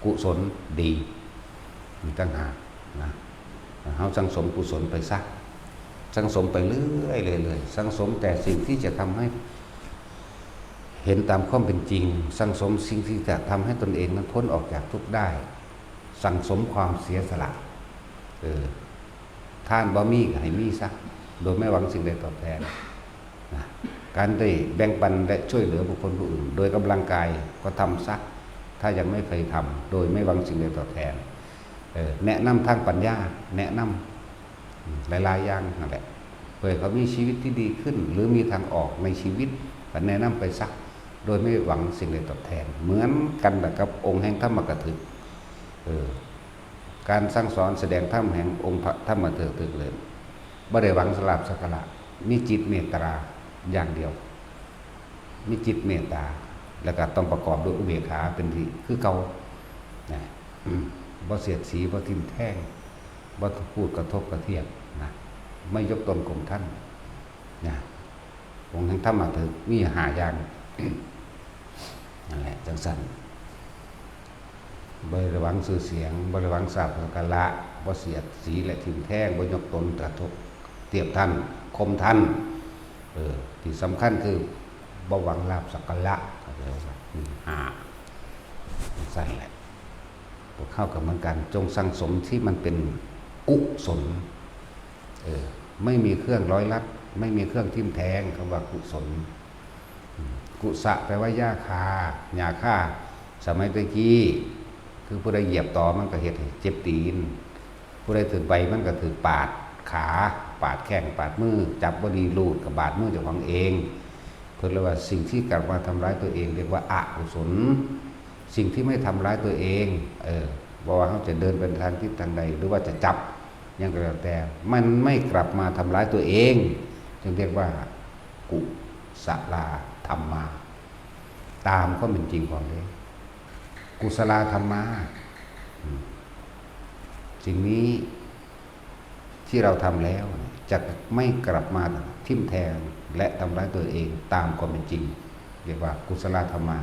กุศลดีมีตั้งหากนะเฮาสังสมกุศลไปซะสังสมไปเรื่อยเลยสังสมแต่สิ่งที่จะทำให้เห็นตามความเป็นจริงสังสมสิ่งที่จะทำให้ตนเองนั้นพ้นออกจากทุกข์ได้สังสมความเสียสละทานบ่มีก็ให้มีซะโดยไม่หวังสิ่งใดตอบแทนนะการได้แบ่งปันและช่วยเหลือบุคคลผู้อื่นโดยกำลังกายก็ทำซะถ้ายังไม่เคยทำโดยไม่หวังสิ่งใดตอบแทนแนะนำทางปัญญาแนะนำหลายๆอย่างนั่นแหละเพื่อเขามีชีวิตที่ดีขึ้นหรือมีทางออกในชีวิตก็แนะนำไปสักโดยไม่หวังสิ่งใดตอบแทนเหมือนกันกับองค์แห่งธรรมกถึกการสั่งสอนแสดงธรรมแห่งองค์ธรรมกถึกเลยบ่ได้หวังสลาบสักการะมีจิตเมตตาอย่างเดียวมีจิตเมตตาแล้วก็ต้องประกอบด้วยอุเบกขาเป็นที่คือเก่าบ่เสียดสีบ่ทิ่มแท่งบ่พูดกระทบกระเทียบนะไม่ยกตนข่มท่านนะองค์แห่งธรรมะถึงมี5อย่างนั่นแหละจังซั่นบ่ระวังชื่อเสียงบ่ระวังทรัพย์สักการะบ่เสียดสีและทิ่มแท่งบ่ยกตนกระทบเทียบท่านข่มท่านที่สำคัญคือบ่หวังลาภสักการะก็เรียกว่าใช่แหละพวกเข้ากับเหมือนกันจงสั่งสมที่มันเป็นกุศลไม่มีเครื่องร้อยลัดไม่มีเครื่องทิ่มแทงคำว่ากุศลกุสะแปลว่าหญ้าคาหญ้าค่าสมัยตะกี้คือผู้ใดเหยียบต่อมันก็เฮ็ดให้เจ็บตีนผู้ใดถือใบมันก็ถือปาดขาปาดแข้งปาดมือจับบ่ดีลูดกับบาดมือเจ้าของเองเพิ่นเรียกว่าสิ่งที่กลับมาทำร้ายตัวเองเรียกว่าอกุศลสิ่งที่ไม่ทำร้ายตัวเองบอกว่าเขาจะเดินเป็นทางทิศทางใดหรือว่าจะจับยังก็แล้วแต่มันไม่กลับมาทำร้ายตัวเองจึงเรียกว่ากุศลธรรมาตามข้อเป็นจริงของนี้กุศลธรรมาสิ่งนี้ที่เราทำแล้วจะไม่กลับมาทิ่มแทงและทำร้ายตัวเองตามความเป็นจริงเรียกว่ากุศลธรรมา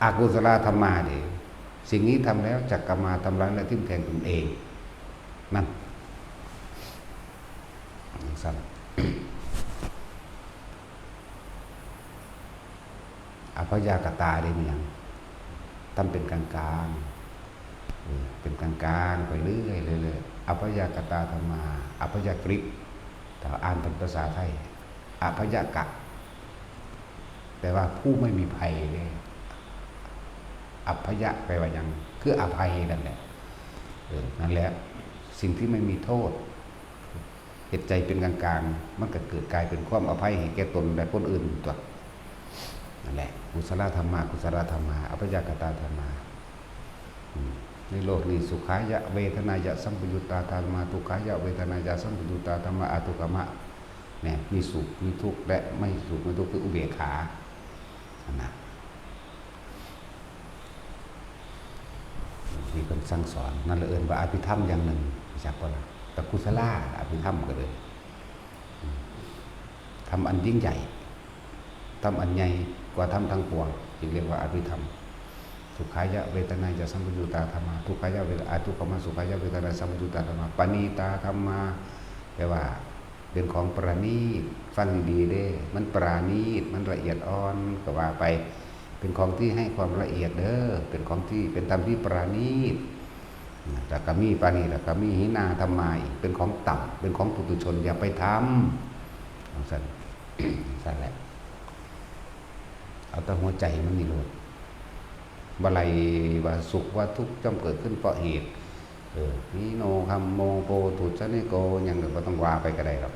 อกุศลธรรมาเนี่ยสิ่งนี้ทำแล้วจะกลับมาทำร้ายและทิ่มแทงตนเองนั่นสั้นอภยากตาได้มั้ยทำเป็นกลางๆเป็นกลางๆไปเรื่อยเลยอภยากตาธรรมาอภยากฤิถ้าอ่านเป็นภาษาไทยอภยากะแปลว่าผู้ไม่มีภัยเลยอภยะแปลว่ายังคืออภัยนั่นแหละนั่นแหละสิ่งที่ไม่มีโทษเหตุใจเป็นกลางๆมันก็เกิดกลายเป็นความอภัยให้แก่ตนและคนอื่นตัวนั่นแหละกุศลธรรมากุศลธรรมาอภยากตาธรรมาในโลกนี้สุขายะเวทนายะสัมปยุตตาธรรมาทุกขายะเวทนายะสัมปยุตตาธรรมาอทุกขมะเนี่ยมีสุขมีทุกข์และไม่สุขไม่ทุกข์คืออุเบกขานะมีคนสั่งสอนนั่นเลยว่าอภิธรรมอย่างหนึ่งจากว่าแต่กุศลาอภิธรรมก็เลยทำอันยิ่งใหญ่ทำอันใหญ่กว่าทำทั้งปวงจึงเรียกว่าอภิธรรม สุขายะเวทนายะสัมปยุตตาธรรมาทุกขายะเวทนาทุกขมาสุขายะเวทนาสัมปยุตตาธรรมาปณีตาธรรมาแปลว่าเป็นของประณีตฟังดีๆเด้มันปราณีตมันละเอียดอ่อนก็ว่าไปเป็นของที่ให้ความละเอียดเด้อเป็นของที่เป็นธรรมที่ปราณีตแต่ก็มีปานีแล้วก็มีหินาธรรมายเป็นของต่ำเป็นของปุถุชนอย่าไปทำสั่น สั่นแหละเอาแต่หัวใจมันนี่โลดบาลัยว่าสุขว่าทุกข์ย่อมเกิดขึ้นเพราะเหตุนิโนคัมโมโปตุชนิโกอย่างหนึ่งก็ต้องว่าไปก็ได้หรอก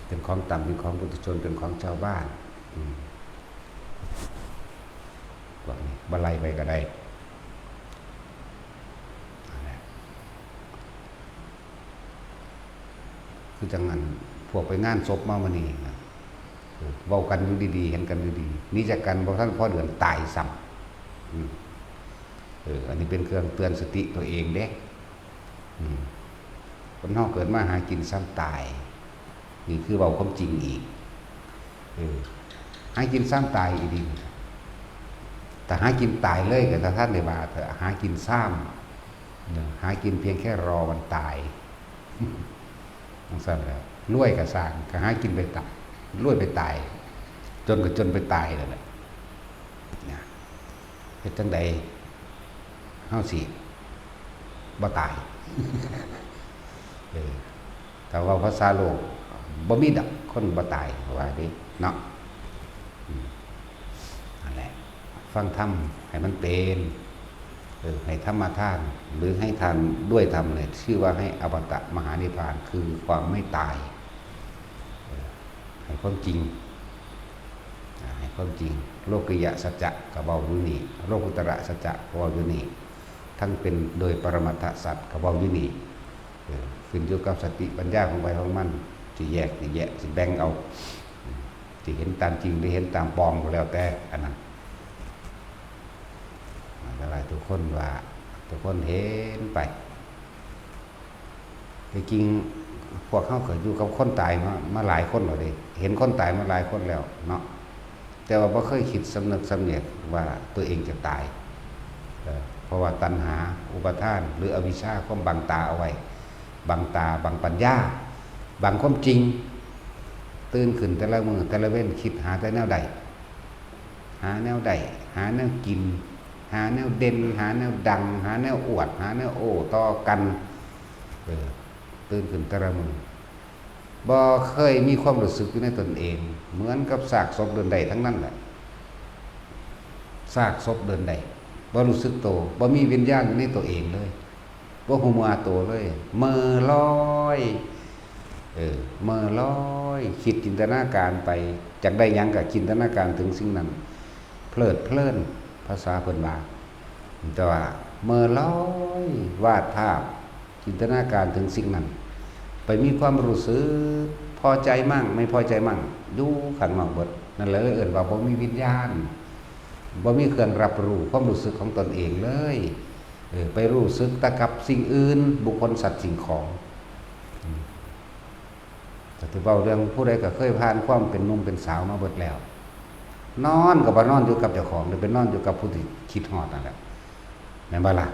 เป็นของต่ำเป็นของปุถุชนเป็นของชาวบ้านแบบนี้บาลัยไปก็ได้คือจังนั้นพวกไปงานศพมาวันนี้เว้ากันอยู่ดีๆเห็นกันดีๆนี่จากกันเพราะท่านพ่อเดือนตายซ้ำอันนี้เป็นเครื่องเตือนสติตัวเองเด้คนเฮาเกิดมาหากินซ้ำตายนี่คือเว้าความจริงอีกหากินซ้ำตายอีกดีแต่หากินตายเลยกับท่านในบาเถอะหากินซ้ำหากินเพียงแค่รอวันตายต้องซ้ำแล้วรวยกับสร้างก็หากินไปตายรวยไปตายจนก็จนไปตายแล้วแหละเป็นจังใดเฮาสิบ่ตายแต่ว่าภาษาโลกบ่มีดอกคนบ่ตายว่าดิเนาะนั่นแหละฟังธรรมให้มันเป็นให้ธรรมทานหรือให้ทานด้วยธรรมเนี่ยชื่อว่าให้อมตะมหานิพพานคือความไม่ตายให้ความจริงให้ความจริงโลกิยะสัจจะก็เว้าอยู่นี่โลกุตระสัจจะก็เว้าอยู่นี่ทั้งเป็นโดยปรมัตถสัจก็เว้าอยู่นี่ขึ้นอยู่กับสติปัญญาของใครของมันสิแยกสิแบ่งเอาสิเห็นตามจริงหรือเห็นตามปลอมก็แล้วแต่อันนั้นอะไรทุกคนว่าทุกคนเห็นไปจริงพวกเขาเคยอยู่กับคนตายมาหลายคนแล้วดิเห็นคนตายมาหลายคนแล้วเนาะแต่ว่าไม่เคยคิดสำนึกสำเนียกว่าตัวเองจะตายเพราะว่าตัณหาอุปทานหรืออวิชชาความบังตาเอาไว้บังตาบังปัญญาบังความจริงตื่นขึ้นแต่ละมือแต่ละเว้นคิดหาแต่แนวใดหาแนวใดหาแนวกินหาแนวเด่นหาแนวดังหาแนวอวดหาแนวโอ้ต่อกันตื่นขึ้นแต่ละมือบ่เคยมีความรู้สึกอยู่ในตนเองเหมือนกับซากศพเดินใดทั้งนั้นแหละซากศพเดินใดบ่รู้สึกโตบ่มีวิญญาณอยู่ในตัวเองเลยบ่ฮู้มาโตเลยเมื่อลอยเมื่อลอยคิดจินตนาการไปจากได้หยังก็จินตนาการถึงสิ่งนั้นเพลิดเพลินภาษาเพิ่นว่าแต่ว่าเมื่อลอยวาดภาพจินตนาการถึงสิ่งนั้นไปมีความรู้สึกพอใจมั่งไม่พอใจมั่งอยู่ข้างนอกเบิดนั่นเลยเอิ้นว่าบ่มีวิญญาณบ่มีเครื่องรับรู้ความรู้สึกของตนเองเลยไปรู้สึกแต่กับสิ่งอื่นบุคคลสัตว์สิ่งของแต่ถือว่าเรื่องผู้ใดก็เคยผ่านความเป็นหนุ่มเป็นสาวมาเบิดแล้วนอนกับว่านอนอยู่กับเจ้าของหรือเป็นนอนอยู่กับผู้ที่คิดฮอดนั่นแหละแม่นบ่ล่ะ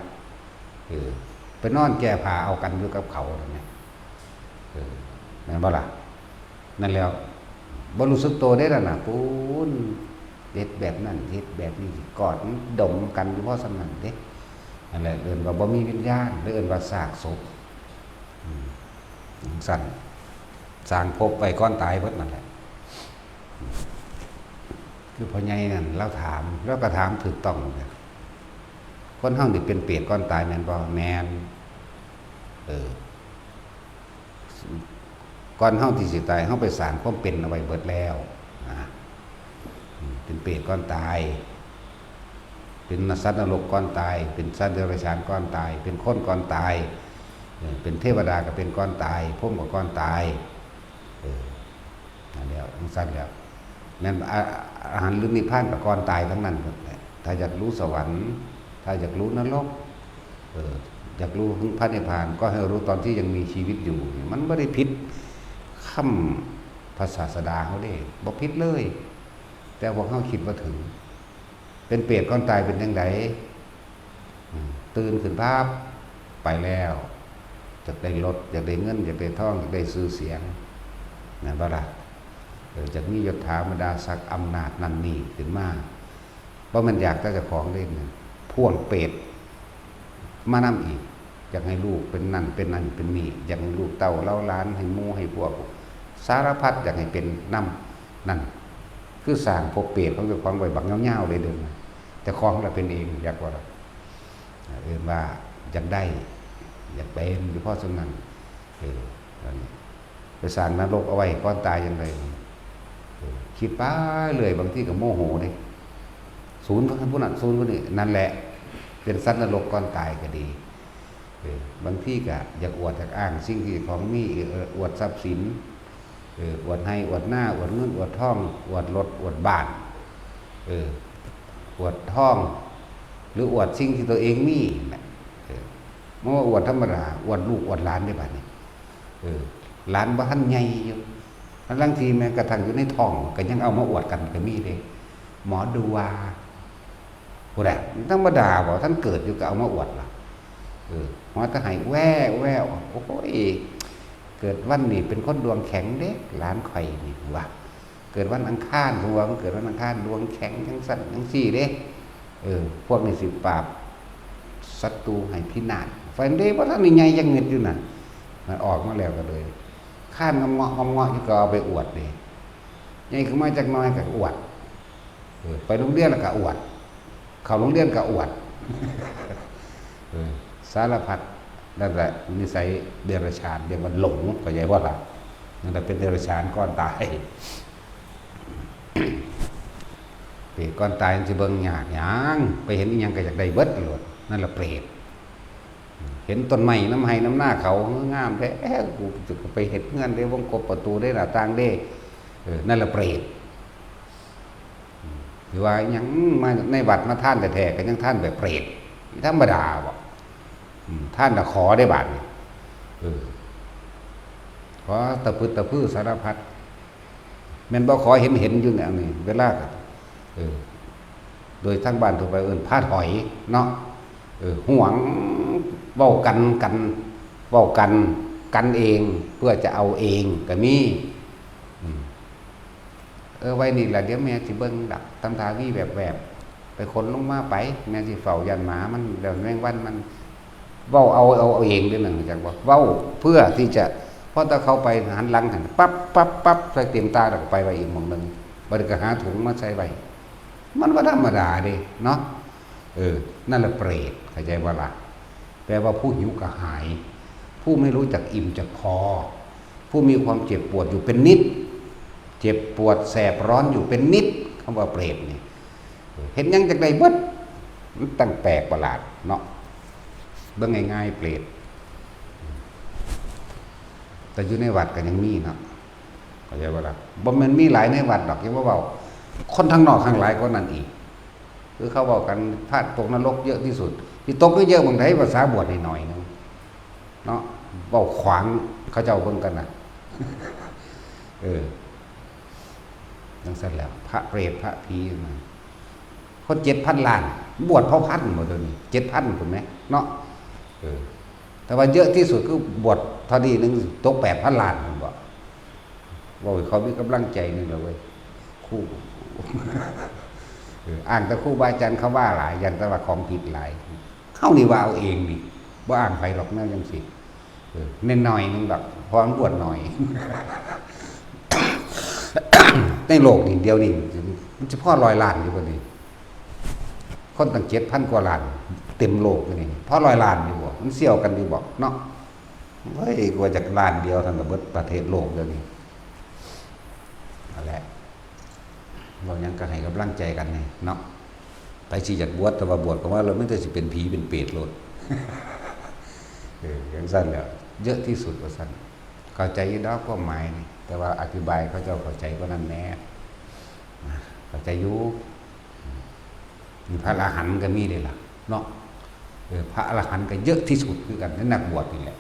ไปนอนแก้ผ้าเอากันอยู่กับเขาเนี่ยแม่นบ่ล่ะนั่นแล้วบ่รู้สึกโตได้แล้วน่ะปูนเฮ็ดแบบนั้นเฮ็ดแบบนี้กอดดมกันอยู่เพราะสำนันเด้นั่นแหละเอิ้นว่าบ่มีวิญญาณหรือเอิ้นว่าซากศพสั่นสร้างภพไว้ก่อนตายเบิดนั่นแหละคือพ่อใหญ่นั่นเราถามเราก็ถามถูกต้องเลยคนเฮานี่เป็นเปรตก่อนตายแม่นบ่แม่นก่อนเฮาที่สิตายเฮาไปสร้างความเป็นเอาไว้เบิดแล้วเป็นเปรตก่อนตายเป็นสัตว์นรกก่อนตายเป็นสัตว์เดรัจฉานก่อนตายเป็นคนก่อนตายเป็นเทวดาก็เป็นก่อนตายพรหมก็ก่อนตายนั่นแล้วทั้งสั้นแล้วนั่นอาหารหรือนิพพานกับก่อนตายทั้งนั้นหมดแหละถ้าอยากรู้สวรรค์ถ้าอยากรู้นรกอยากรู้พระนิพพานก็ให้รู้ตอนที่ยังมีชีวิตอยู่มันไม่ได้ผิดคำพระศาสดาเขาเด้บ่ผิดเลยแต่พวกเขาคิดว่าถึง เป็นเปรตก่อนตายเป็นจังไดตื่นขึ้นภาพไปแล้วอยากได้รถอยากได้เงินอยากได้ทองอยากได้ชื่อเสียงนั่นบ่ล่ะจากมียศถาบรรดาศักดิ์อำนาจนั่นนี่ขึ้นมาเพราะมันอยากจะเจ้าของเล่นพ่วงเปรตมานำอีกอยากให้ลูกเป็นนั่นเป็นนั่นเป็นนี่อยากให้ลูกเต้าเล่าล้านให้หมู่ให้พวกสารพัดอยากให้เป็นนั่นคือสร้างพวกเปรตของเจ้าของไว้บักเงาๆเลยเดินแต่ของเราเป็นเองอยากว่าเรียนว่าอยากได้อยากเป็นอยู่พ่อสมนั้นไปสร้างนรกเอาไว้ก่อนตายยังไงคิดไปเลยบางที่ก็โมโหเลยศูนย์ผู้นั้นศูนย์ผู้นี้นั่นแหละเป็นสัตว์นรกก่อนตายก็ดีบางที่ก็อยากอวดอยากอ้างสิ่งที่ของมีอวดทรัพย์สินอวดให้อวดหน้าอวดเงินอวดทองอวดรถอวดบ้านอวดทองหรืออวดสิ่งที่ตัวเองมีเมื่ออวดธรรมดาอวดลูกอวดหลานได้บ้านี้หลานบ้านใหญ่อยู่บางทีแม้กระทั่งอยู่ในท้องก็ยังเอามาอวดกันก็มีเลยหมอดูว่าโอ้แหละธรรมดาบอกท่านเกิดอยู่ก็เอามาอวดล่ะหมอทหารแว่โอ้ยเกิดวันนี้เป็นคนดวงแข็งเด็กหลานไข่นี่ว่าเกิดวันอังคารหัวมันเกิดวันอังคารดวงแข็งทั้งสั้นทั้งสี่เด้พวกนี้สิปราบศัตรูให้พินาศไฟเด้เพราะท่านนี่ใหญ่ยังเงิดอยู่น่ะมันออกมาแล้วก็เลยข้านงออยู่ก็เอาไปอวดดิใหญ่ขึ้นมาจากน้อยก็อวดไปโรงเรียนแล้วก็อวดเข้าโรงเรียนก็อวดสารพัดนั่นแหละนิสัยเดรัจฉานเรียกว่าหลงก็ใหญ่ว่าล่ะนั่นแหละเป็นเดรัจฉานก้อนตายเปรตก้อนตายมันจะเบิ่งยากหยังไปเห็นอีหยังก็อยากได้เบิดตลอดนั่นแหละเปรตเห็นต้นไม้น้ำไห้น้ำหน้าเขางามแท้กูจะไปเห็นเงื่อนได้วงกบประตูได้หน้าต่างได้นั่นแหละเปรตหรือว่ายังมาในวัดมาท่านแต่แท้ก็ยังท่านแบบเปรตธรรมดาบอกท่านตะขอได้บาทนี่ขอตะพื้สารพัดแม่นบ่ขอเห็นอยู่เนี่ยนี่เวลาโดยทั้งบ้านทั่วไปผ้าถอยเนาะห่วงเว้ากันเองเพื่อจะเอาเองก็มีไว้นี่แหละเดี๋ยวแม่สิเบิ่งดักทำทาวี่แบบไปคนลงมาไปแม่สิเฝ้ายันหมามันเดี๋ยวแมงวันมันเว้าเอาเองด้วยหนึ่งจังว่าเว้าเพื่อที่จะเพราะถ้าเขาไปหันหลังหันปั๊บใส่เต็มตาแล้วก็ไปไว้อีกหม่องนึงบ่ได้ก็หาถุงมาใส่ไว้มันว่าธรรมดาเด้เนาะนั่นแหละเปรตเข้าใจว่าล่ะแปลว่าผู้หิวกระหายผู้ไม่รู้จักอิ่มจักพอผู้มีความเจ็บปวดอยู่เป็นนิดเจ็บปวดแสบร้อนอยู่เป็นนิดคำว่าเปรตนี่เห็นยังจากใดเบิดมันตั้งแปลกประหลาดเนาะเบิ่งง่ายๆเปรตแต่อยู่ในวัดก็ยังมีเนาะเข้าใจว่าล่ะบ่แม่นมีหลายในวัดดอกยังว่าเว้าคนทางนอกข้างหลายก็นั่นอีกคือเขาบอกกันพลาดตกนรกเยอะที่สุดที่ตกก็เยอะบางไดภาษาบวชหน่อยนึงเนาะเว้าขวางเขาเจ้าเบิ่งกันน่ะจังซั่นแล้วพระเปรตพระผีมันคน 7,000 ล้านบวชเพราะพันบ่ตัวนี้ 7,000 ถูกมั้ยเนาะแต่ว่าเยอะที่สุดคือบวชเท่านี้นึงตก 8,000 ล้านบ่ว่าเขามีกำลังใจนึงแล้วเว้ยครูอ้างแต่ครูบาอาจารย์เขาว่าหลายยันแต่ว่าของผิดหลายเฮานี่ว่าเอาเองนี่บ่อ้างไผหรอกแนวจังซี่เน้นหน่อยนึงดอกพอมันบวชหน่อยในโลกนี่เดียวนี่มันจะพ่อ100 ล้านอยู่บ่นี่คนตั้ง 7,000 กว่าล้านเต็มโลกนี่พ่อ100 ล้านอยู่บ่มันเสี่ยวกันอยู่บ่เนาะเฮ้ยกว่าจากล้านเดียวทั้งเบิดประเทศโลกเดี๋ยวนี้นั่นแหละเรายังก็ให้กำลังใจกันนี่เนาะไปสิอยากบวชแต่ว่าบวชก็ว่าเราไม่ได้สิเป็นผีเป็นเปรตโลดอย่างสั้นแล้วเยอะที่สุดว่าสั้นเข้าใจอยู่ดอกความหมายนี่แต่ว่าอธิบายเขาเจ้าเข้าใจก็นั่นแน่เข้าใจอยู่มีพระอรหันต์ก็มีเลยล่ะเนาะพระอรหันต์ก็เยอะที่สุดคือกันในนักบวชนี่แหละ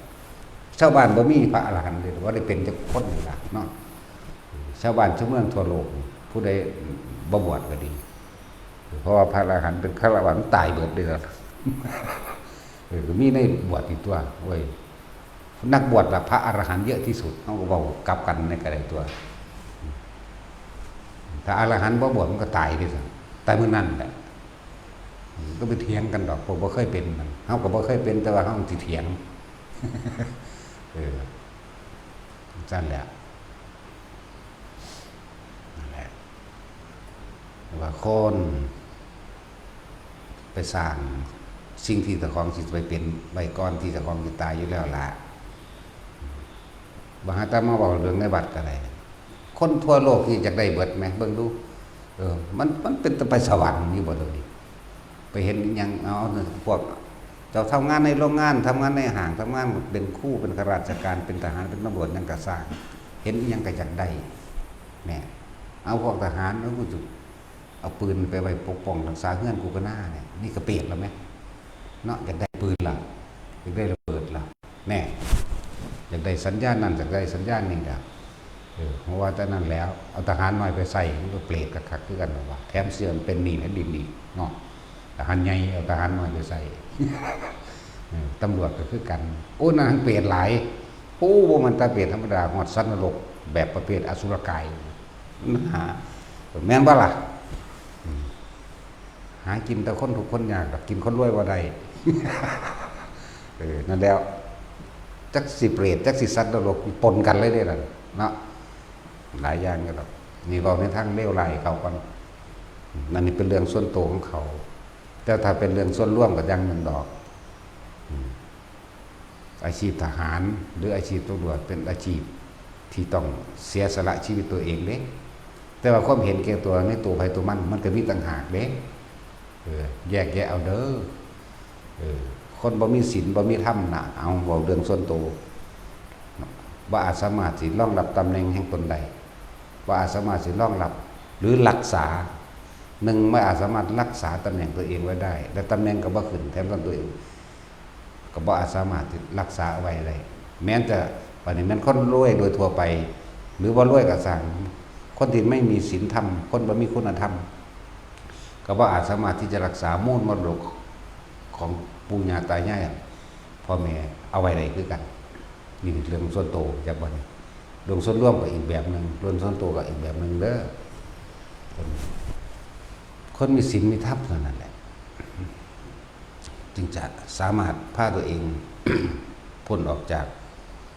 ชาวบ้านบ่มีพระอรหันต์เลยว่าได้เป็นจักคนนี่ล่ะเนาะชาวบ้านชาวเมืองทั่วโลกผู้ใดบ่บวชก็ดี เพราะว่าพระอรหันต์เป็นฆราวาสตายเบิดเดือนมีในบวชอีกตัวเว้ยนักบวชแบบพระอรหันต์เยอะที่สุดเขาก็บอกกลับกันในกระไรตัวถ้าอรหันต์บ่บวชมันก็ตายดิสิตายเมื่อนั้นแหละก็ไปเถียงกันดอกผมบ่เคยเป็นมันเขาก็บ่เคยเป็นแต่ว่าเขาสิเถียงนั่นแหละว่าคนไปสร้างสิ่งที่ตะของสิไปเป็นใบก้อนที่ตะของจะตายอยู่แล้วล่ะบางท่านมาบอกเรื่องในบัตรอะไรคนทั่วโลกที่จะได้เบิดไหมเบิ่งดูมันเป็นไปสวรรค์นี่บ่เลยไปเห็นยังเอาพวกเจ้าทำงานในโรงงานทำงานในห้างทำงานเป็นครู่เป็นข้าราชการเป็นทหารเป็นตำรวจยังกระสร้างเห็นยังกระจักได้แม่เอาพวกทหารแล้วกูจะเอาปืนไปไว้ปกป้องรักษาเงื่อนกูก็หน้าเนี่ยนี่ก็เปรียบแล้วไหมเนาะอยากได้ปืนล่ะอยากได้ระเบิดล่ะแน่อยากได้สัญญาณนั่นอยากได้สัญญาณนี่ล่ะเพราะว่าแต่นั้นแล้วเอาทหารน้อยไปใส่มันก็เปรตกับขักคือกันหรอวะแถมเสื่อมเป็นหนีและดินดีเนาะทหารใหญ่เอาทหารน้อยไปใส่ตำรวจก็คือกันโอ้นั่นเปรตหลายโอ้ว่ามันตาเปรตธรรมดาหอดสันนรกแบบประเภทอสุรกายหาแม่นบ้าล่ะหากินแต่คนทุกคนยากกินคนรวยว่าใดนั่นแล้วจักสิเปรตจักสิสัตว์นรกปนกันเลยได้ล่ะเนาะหลายอย่างก็แบบนี่เราในทางเลวไหลเขาก่อนนั่นนี่เป็นเรื่องส่วนตัวของเขาแต่ถ้าเป็นเรื่องส่วนร่วมกับยังเงินดอกอาชีพทหารหรืออาชีพตำรวจเป็นอาชีพที่ต้องเสียสละชีวิตตัวเองเด้แต่ว่าความเห็นแก่ตัวในตัวใครตัวมันก็มีต่างหากเด้แยกแยะเอาเด้อคนบ่มีศีลบ่มีธรรมน่ะเอาเว้าเรื่องส่วนตัวบ่อาจสามารถสิรองรับตำแหน่งแห่งตนใดบ่อาจสามารถสิรองรับหรือรักษาหนึ่งไม่อาจสามารถรักษาตำแหน่งตัวเองไว้ได้และตำแหน่งก็บ่ขึ้นแถมตนตัวเองก็บ่อาจสามารถรักษาเอาไว้ได้แม้แต่ปัจจุบันคนรวยโดยทั่วไปหรือว่ารวยก็สั่งคนที่ไม่มีศีลธรรมคนบ่มีคุณธรรมก็บ่อาจสามารถที่จะรักษามูลมรดกของปู่ย่าตายายพ่อแม่เอาไว้ได้คือกันนี่เรื่องส่วนตัวจากบ่นี้เรื่องส่วนร่วมก็อีกแบบนึงเรื่องส่วนตัวก็อีกแบบนึงเด้อคนมีศีลมีธรรมเท่านั้นแหละจึงจะสามารถพาตัวเอง พ้นออกจาก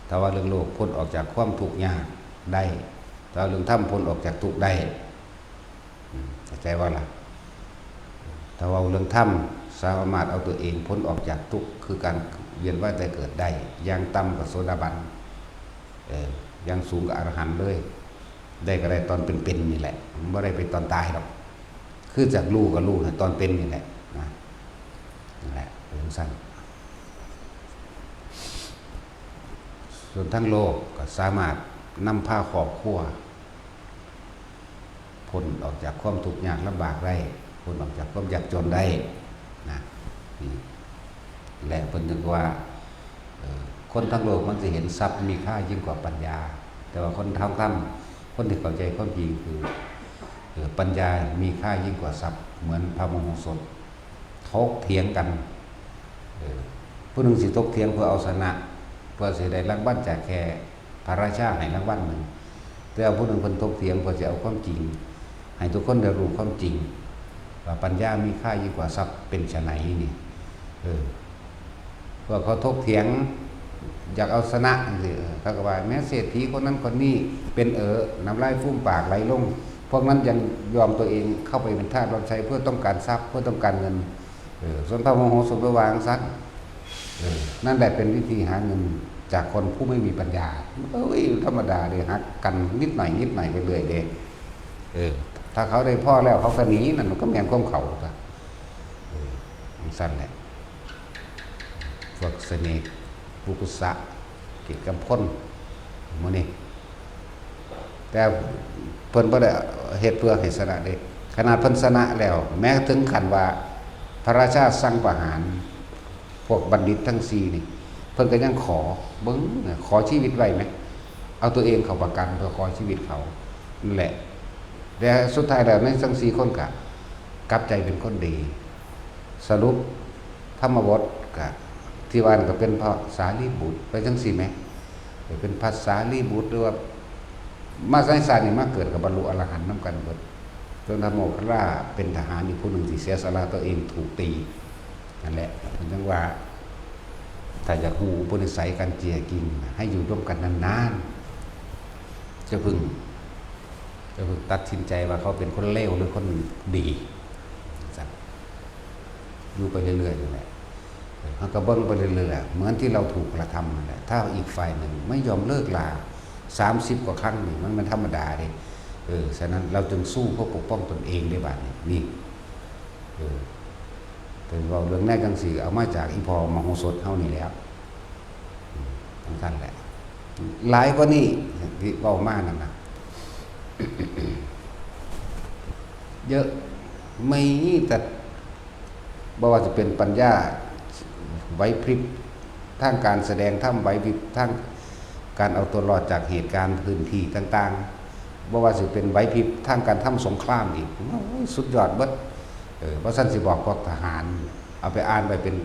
ถ้าว่าเรื่องโลกพ้นออกจากความทุกข์ยากได้ถ้าเรื่องธรรมพ้นออกจากทุกข์ได้เข้าใจว่าล่ะถ้าว่าเรื่องธรรมสามารถเอาตัวเองพ้นออกจากทุกข์คือการเวียนว่ายตายเกิดได้อย่างต่ำกับโสดาบันอย่างสูงกับอรหันต์เลยได้ก็ได้ตอนเป็นๆนี่แหละไม่ได้เป็นตอนตายหรอกคือจากลูกกับลูกตอนเป็นนี่แหละนั่นแหละเป็นสั้นส่วนทั้งโลกก็สามารถนำพาครอบครัวพ้นออกจากความทุกข์ยากลำบากได้พ้นออกจากความยากจนได้นะนี่แหละเป็นถึงว่าคนทั้งโลกมันจะเห็นทรัพย์มีค่ายิ่งกว่าปัญญาแต่ว่าคนทั้งท่านคนที่เข้าใจความจริงคือปัญญามีค่ายิ่งกว่าทรัพย์เหมือนพระมโหสถทกเถียงกันผู้หนึ่งสิทกเถียงเพื่อเอาชนะเพื่อสิได้รางวัลจากแค่พระราชาให้รางวัลหนึ่งแต่เอาผู้หนึ่งคนทกเถียงเพื่อจะเอาความจริงให้ทุกคนได้รู้ความจริงว่าปัญญามีค่ายิ่งกว่าทรัพย์เป็นไฉนนี่เพื่อเขาทกเถียงอยากเอาชนะสิเขาก็ว่าแม้เศรษฐีคนนั้นคนนี้เป็นน้ำลายฟูมปากไหลลงพวกนั้นยังยอมตัวเองเข้าไปเป็นทาสรับใช้เพื่อต้องการทรัพย์เพื่อต้องการเงินส่วนพระโมโหสถไปวางซัดนั่นแหละเป็นวิธีหาเงินจากคนผู้ไม่มีปัญญาธรรมดาเลยหักกันนิดหน่อยไปเรื่อยเด็ถ้าเขาได้พ่อแล้วเขาก็หนีนั่นมันก็แมนก้มเขาจ้ะสั้นแหละพวกเสน่ห์บุกุสะกิจกรรมพ้นมื้อนี้แต่เพิ่นบ่ได้เฮ็ดเพื่อให้ชนะเด้ขนาดเพิ่นชนะแล้วแม้ถึงขั้นว่าพระราชาสั่งประหารพวกบัณฑิตทั้ง4นี่เพิ่นก็ยังขอเบิ่งขอชีวิตไว้ไหมเอาตัวเองเข้าประกันเพื่อขอชีวิตเขานั่นแหละแต่สุดท้ายแล้วในทั้ง4คนก็ กลับใจเป็นคนดี สรุปธรรมบทก็ที่ว่าก็เป็นพระสารีบุตรไปจังซี่แหมเป็นพระสารีบุตรหรือว่ามาสายสารนี่มาเกิดกับบรรลุอรหันต์นำกันเบิดจนธรรมโมคคัลลาเป็นทหารอีกผู้หนึ่งที่เสียสละตัวเองถูกตีนั่นแหละมันจังว่าถ้าอยากฮู้อุปนิสัยการเจียกินให้อยู่ร่วมกันนานๆจะพึงตัดสินใจว่าเขาเป็นคนเลวหรือคนดีอยู่ไปเรื่อยๆนั่นแหละเขาก็เบิ้งไปเรื่อยๆเหมือนที่เราถูกกระทำนั่นแหละถ้าอีกฝ่ายหนึ่งไม่ยอมเลิกลา30 กว่าครั้งนี่มันธรรมดาเลยฉะนั้นเราจึงสู้เพื่อปกป้องตนเองได้บ้างนี่เป็นว่าเรื่องแรกจังสี่เอามาจากอีพอมโหสถเฮานี่แล้วทั้งท่านแหละหลายกว่านี้ที่เว้ามากนั่นนะ เยอะไม่แต่บ่ว่าจะเป็นปัญญาไหวพริบทางการแสดงทำไหวพริบทางการเอาตัวรอดจากเหตุการณ์พื้นที่ต่างๆบ่ว่าจะเป็นไหวพริบทางการทำสงครามอีกสุดยอดเบิดเพราะท่านสิบอกพวกทหารเอาไปอ่านไปเป็น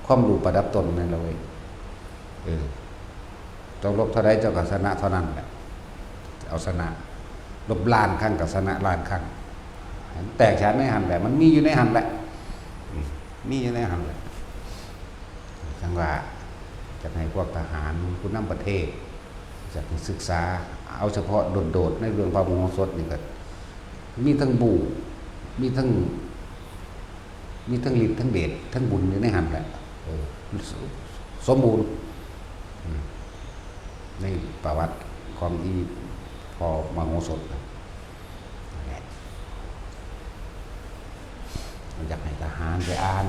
ความรู้ประดับตนนั่นเลยต้องรบเท่าใดเจ้าก็ชนะเท่านั้นแหละเอาชนะรบล้านครั้งกับชนะล้านครั้งแตกฉานในหันแหละมันมีอยู่ในหันแหละมีอยู่ในหันแหละจังว่าจะให้พวกทหารผู้นำประเทศจะศึกษาเอาเฉพาะโดดๆในเรื่องพระมโหสถนี่ก็มีทั้งบูมีทั้งฤทธิ์ทั้งเดชทั้งบุญอยู่ในหันแหละสมบูรณ์ในประวัติของที่พอมโหสถอยากให้ทหารไปอ่าน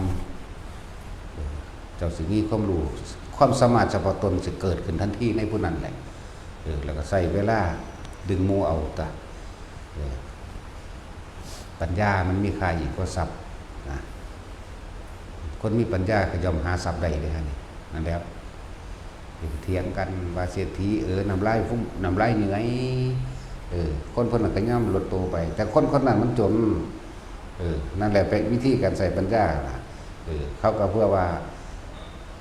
เจ้าสิ่งนี้ความรู้ความสามารถเฉพาะตนจะเกิดขึ้นทันทีในผู้นั้นแหละแล้วก็ใส่เวลาดึงมูเอาตาปัญญามันมีค่ายิ่งกว่าทรัพย์นะคนมีปัญญาก็ยอมหาทรัพย์ได้เลยฮะนี่นั่นแล้วเถียงกันว่าเศรษฐีน้ำลายฟุ้งน้ำลายเหนื่อยคนคนนั้นก็ย่อมลดโตไปแต่คนนั้นมันจนนั่นแหละเป็นวิธีการใส่ปัญญาเขาก็เพื่อว่า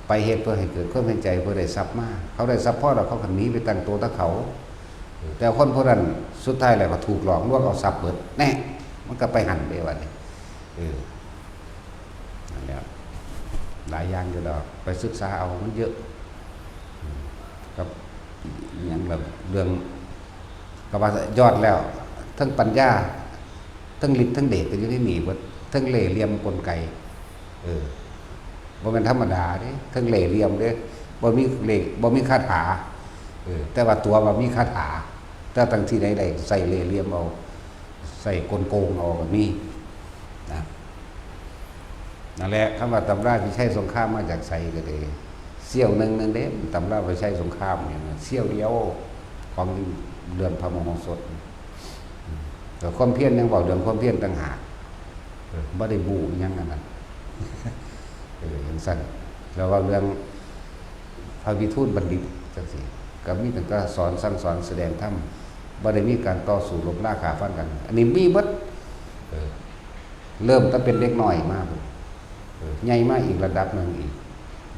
ไปเหตุเพื่อให้เกิดความเห็นใจเพื่อได้ทรัพย์มากเขาได้ทรัพย์พอแล้วเขาก็หนีไปตั้งตัวตะเขาแต่คนพวกนั้นสุดท้ายแล้วก็ถูกหลอกลวงเอาทรัพย์เบิดแน่มันก็ไปหันไปวันนี้นั่นแหละหลายอย่างอยู่ดอกไปศึกษาเอามันเยอะกับอย่างแบบเรื่องก็ว่ายอดแล้วทั้งปัญญาทั้งฤทธิ์ทั้งเดชก็อยู่ในนี่ว่าทั้งเล่ห์เหลี่ยมกลไกบ่เป็นธรรมดาเด้ทั้งเล่ห์เหลี่ยมเด้บ่มีเล่ห์บ่มีคาถาแต่ว่าตัวว่ามีคาถาแต่ทั้งที่ใดๆใส่เล่ห์เหลี่ยมเอาใส่กลโกงเอาก็มีนะนั่นแหละคำว่าตำราพิชัยสงครามมาจากไสก็ได้เสี้ยวนึงเด้ตำราพิชัยสงครามเนี่ยเสี้ยวเดียวของเรื่องพระมโหสถแต่ความเพียรยังบอกเรื่องความเพียรต่างหากบ่ได้บูยังอันนั้นอย่างสั้นแล้วก็เรื่องพระวิทูลบัณฑิตจังซี่ก็มีตั้งแต่สอนสั่งสอนแสดงธรรมบ่ได้มีการต่อสู้รบราฆ่าฟันกันอันนี้มีเบิดเริ่มตั้งเป็นเด็กน้อยมากใหญ่มากอีกระดับหนึ่งอีก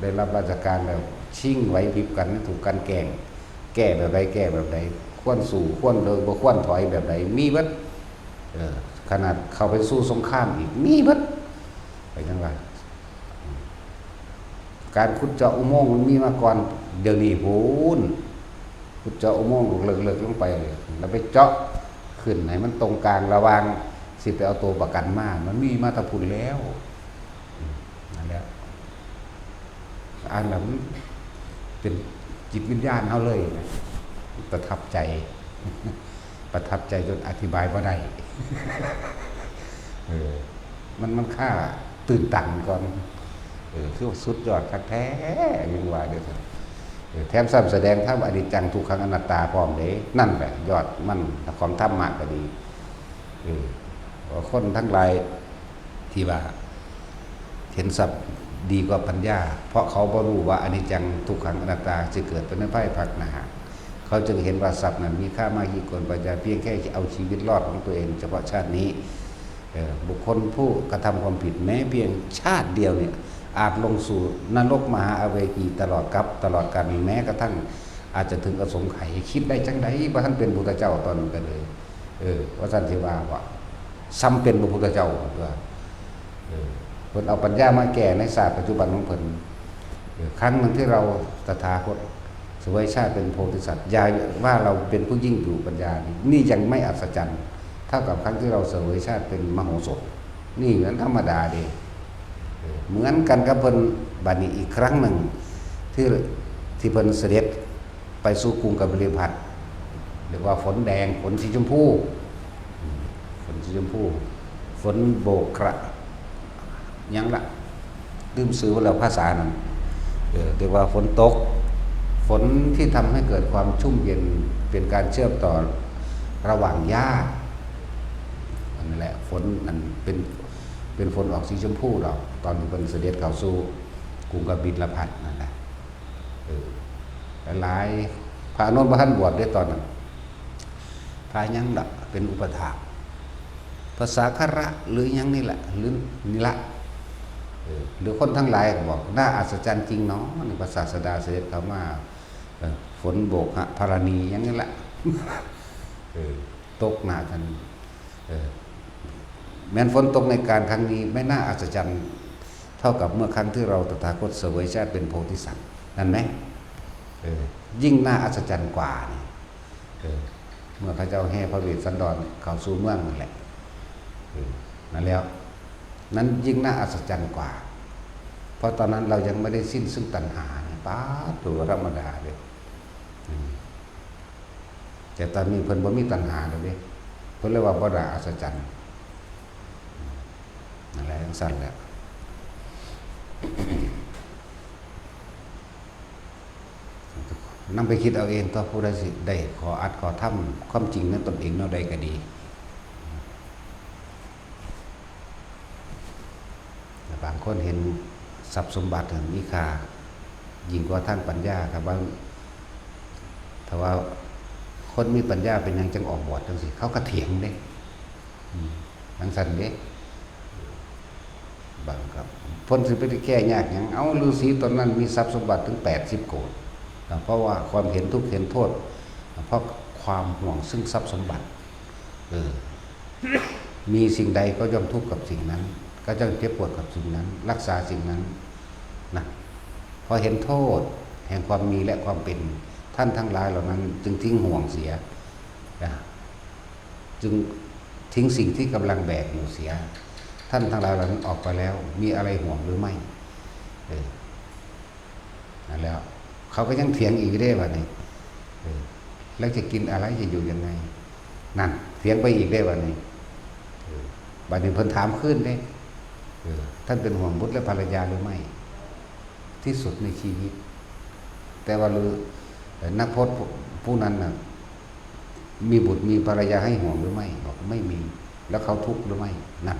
ได้รับราชการแล้วชิ่งไหวพริบกันถูกกันแก้แบบใดแก้แบบใดควรสู่ควรเดินบ่ควรถอยแบบใดมีเบิดขนาดเข้าไปสู้สงครามอีกมีเบิดไปจังว่าการขุดเจาะอุโมงค์มันมีมาก่อนเดี๋ยวนี้พูนขุดเจาะอุโมงค์เลิกลงไปแล้วไปเจาะขึ้นให้มันตรงกลางระหว่างสิไปเอาตัวประกันมามันมีมาตะพุนแล้วนั่นแหละอ่านแล้วมันเป็นจิตวิญญาณเฮาเลยนะประทับใจจนอธิบายบ่ได้มันค่าตื่นตันก่อนคือสุดยอดคักแท้ยังว่าเด้อแถมซ้ำแสดงธรรมอนิจจังทุกขังอนัตตาพร้อมเด้นั่นแหละยอดมันของธรรมะก็ดีคนทั้งหลายที่ว่าเห็นสัพดีกว่าปัญญาเพราะเขาบ่รู้ว่าอนิจจังทุกขังอนัตตาจะเกิดเป็นในภายภาคหน้าเขาจึงเห็นว่าทรัพย์นั้นมีค่ามากยิ่งกว่าปัญญาเพียงแค่เอาชีวิตรอดของตัวเองเฉพาะชาตินี้ บุคคลผู้กระทำความผิดแม้เพียงชาติเดียวเนี่ยอาจลงสู่นรกมหาอเวจีตลอดกับตลอดกาลแม้กระทั่งอาจจะถึงอสงไขยคิดได้จังไดว่าท่านเป็นพุทธเจ้าตอนนั้นกันเลยว่าท่านสิว่าซ้ำเป็นพระพุทธเจ้าเพื่อเพิ่นเอาปัญญามาแก้ในศาสตร์ปัจจุบันของเพิ่นครั้งนึงที่เราตถาคตเสวยชาติเป็นโพธิสัตว์อย่าว่าเราเป็นผู้ยิ่งอยู่ปัญญานี่ยังไม่อัศจรรย์เท่ากับครั้งที่เราเสวยชาติเป็นมโหสถนี่เหมือนธรรมดาเด้เหมือนกันกับเพิ่นบัดนี้อีกครั้งหนึ่งที่เพิ่นเสด็จไปสู่กรุงกบิลพัสดุเรียกว่าฝนแดงฝนสีชมพูฝนสีชมพูฝนโบกกระยังละลืมซื้อแล้วภาษานั้นเรียกว่าฝนตกฝนที่ทำให้เกิดความชุ่มเย็นเป็นการเชื่อมต่อระหว่างหญ้านั่นแหละฝนนั้นเป็นฝนออกสีชมพูเราตอนที่เป็นเสด็จเข้าสู่กรุงกบิลพัสดุนั่นแหละหลายพระอนุนพระท่านบวชได้ตอนนั้นพระยังละเป็นอุปถากภาษาคระหรือยังนี่แหละหรือนี่ละหรือคนทั้งหลายบอกน่าอัศจรรย์จริงเนาะในภาษาศาสดาเสด็จเข้ามาฝนโบกธรณียังนี่แหละตกหนาท่านแม้นฝนตกในการครั้งนี้ไม่น่าอัศจรรย์เท่ากับเมื่อครั้งที่เราตถาคตเสวยชาติเป็นโพธิสัตว์นั่นไหมยิ่งน่าอัศจรรย์กว่าเมื่อพระเจ้าแห่พระเวสสันดรเข้าสู่เมืองนั่นแหละนั่นแล้วนั้นยิ่งน่าอัศจรรย์กว่าเพราะตอนนั้นเรายังไม่ได้สิ้นซึ่งตัณหาป้าตัวธรรมดาเลยแต่ตอนนี้เพิ่นบ่มีตัณหาเลยเด้เพิ่นเรียกว่าบ่ได้อัศจรรย์นั่นแหละทั้งสั้นแล้วนำไปคิดเอาเองต่อผู้ใดสิได้ขออัดขอทำความจริงนั้นตนเองเนาะใดก็ดีบางคนเห็นทรัพย์สมบัติมีค่ายิ่งกว่าทางปัญญาครับว่าถ้าว่าคนมีปัญญาเป็นยังจังออกบวชจังสิเขาก็เถียงเด้ทั้งสั้นเด้บางครับพ้นสิไปแก้ยากหยังเอาฤาษีตนนั้นมีทรัพย์สมบัติถึง80 โกฏเพราะว่าความเห็นทุกข์เห็นโทษเพราะความห่วงซึ่งทรัพย์สมบัติมีสิ่งใดก็ย่อมทุกข์กับสิ่งนั้นก็จะเจ็บปวดกับสิ่งนั้นรักษาสิ่งนั้นนะพอเห็นโทษแห่งความมีและความเป็นท่านทั้งหลายเหล่านั้นจึงทิ้งห่วงเสียจึงทิ้งสิ่งที่กำลังแบกอยู่เสียท่านทั้งหลายเหล่านั้นออกไปแล้วมีอะไรห่วงหรือไม่นั่นแล้วเขาก็ยังเถียงอีกได้ว่านี่แล้วจะกินอะไรจะอยู่ยังไงนั่นเถียงไปอีกได้ว่านี่บัดนี้เพิ่นถามขึ้นได้ท่านเป็นห่วงบุตรและภรรยาหรือไม่ที่สุดในชีวิตแต่ว่านักพจน์ผู้นั้นน่ะมีบุตรมีภรรยาให้ห่วงหรือไม่บอกไม่มีแล้วเขาทุกข์หรือไม่นั่น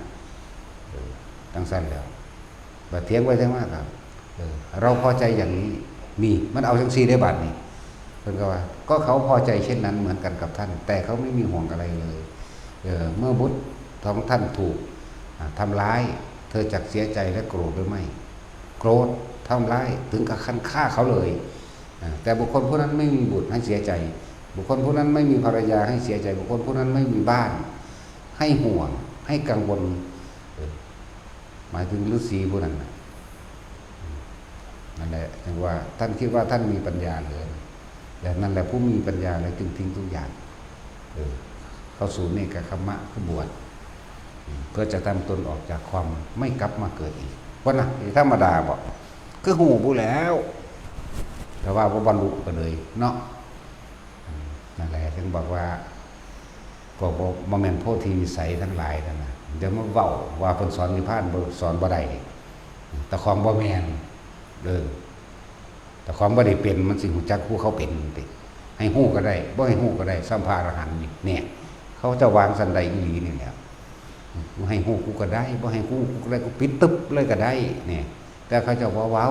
ตั้งสั้นแล้วบัดเถียงไว้ทั้งมากครับเราพอใจอย่างนี้นี่มันเอาจังซี่ได้บัดนี่เพิ่นก็ว่าก็เขาพอใจเช่นนั้นเหมือนกันกับท่านแต่เขาไม่มีห่วงอะไรเลยเมื่อบุตรของท่านถูกทำร้ายเธอจักเสียใจและโกรธหรือไม่โกรธทำร้ายถึงกับขั้นฆ่าเขาเลยแต่บุคคลผู้นั้นไม่มีบุตรให้เสียใจบุคคลผู้นั้นไม่มีภรรยาให้เสียใจบุคคลผู้นั้นไม่มีบ้านให้ห่วงให้กังวลหมายถึงฤาษีผู้นั้นนั่นแหละถึงว่าท่านคิดว่าท่านมีปัญญาเลยแต่นั่นแหละผู้มีปัญญาเลยจึงทิ้งทุกอย่างเข้าสู่เนกขัมมะคือบวชเพื่อจะทำตนออกจากความไม่กลับมาเกิดอีกว่านะธรรมดาบอกคือหูผู้แล้วแต่ว่าบรรลุไปเลยเนาะนั่นแหละถึงบอกว่าพวกโมเมนต์โพธิวิสัยทั้งหลายนั่นนะเดี๋ยวมาเว้าว่าเพิ่นสอนนิพพานสอนบ่ได้แต่ของบ่แม่นแต่ของบ่ได้เป็นมันสิหูจักผู้เขาเป็นติให้ฮู้ก็ได้บ่ให้ฮู้ก็ได้สัมภาระหันต์เนี่ยเขาจะวางสันใดอีหลีนี่แหละบ่ให้ฮู้กูก็ได้บ่ให้ฮู้กูก็ได้กูปิดตึ๊บเลยก็ได้เนี่ยแต่เขาจะว่าเว้า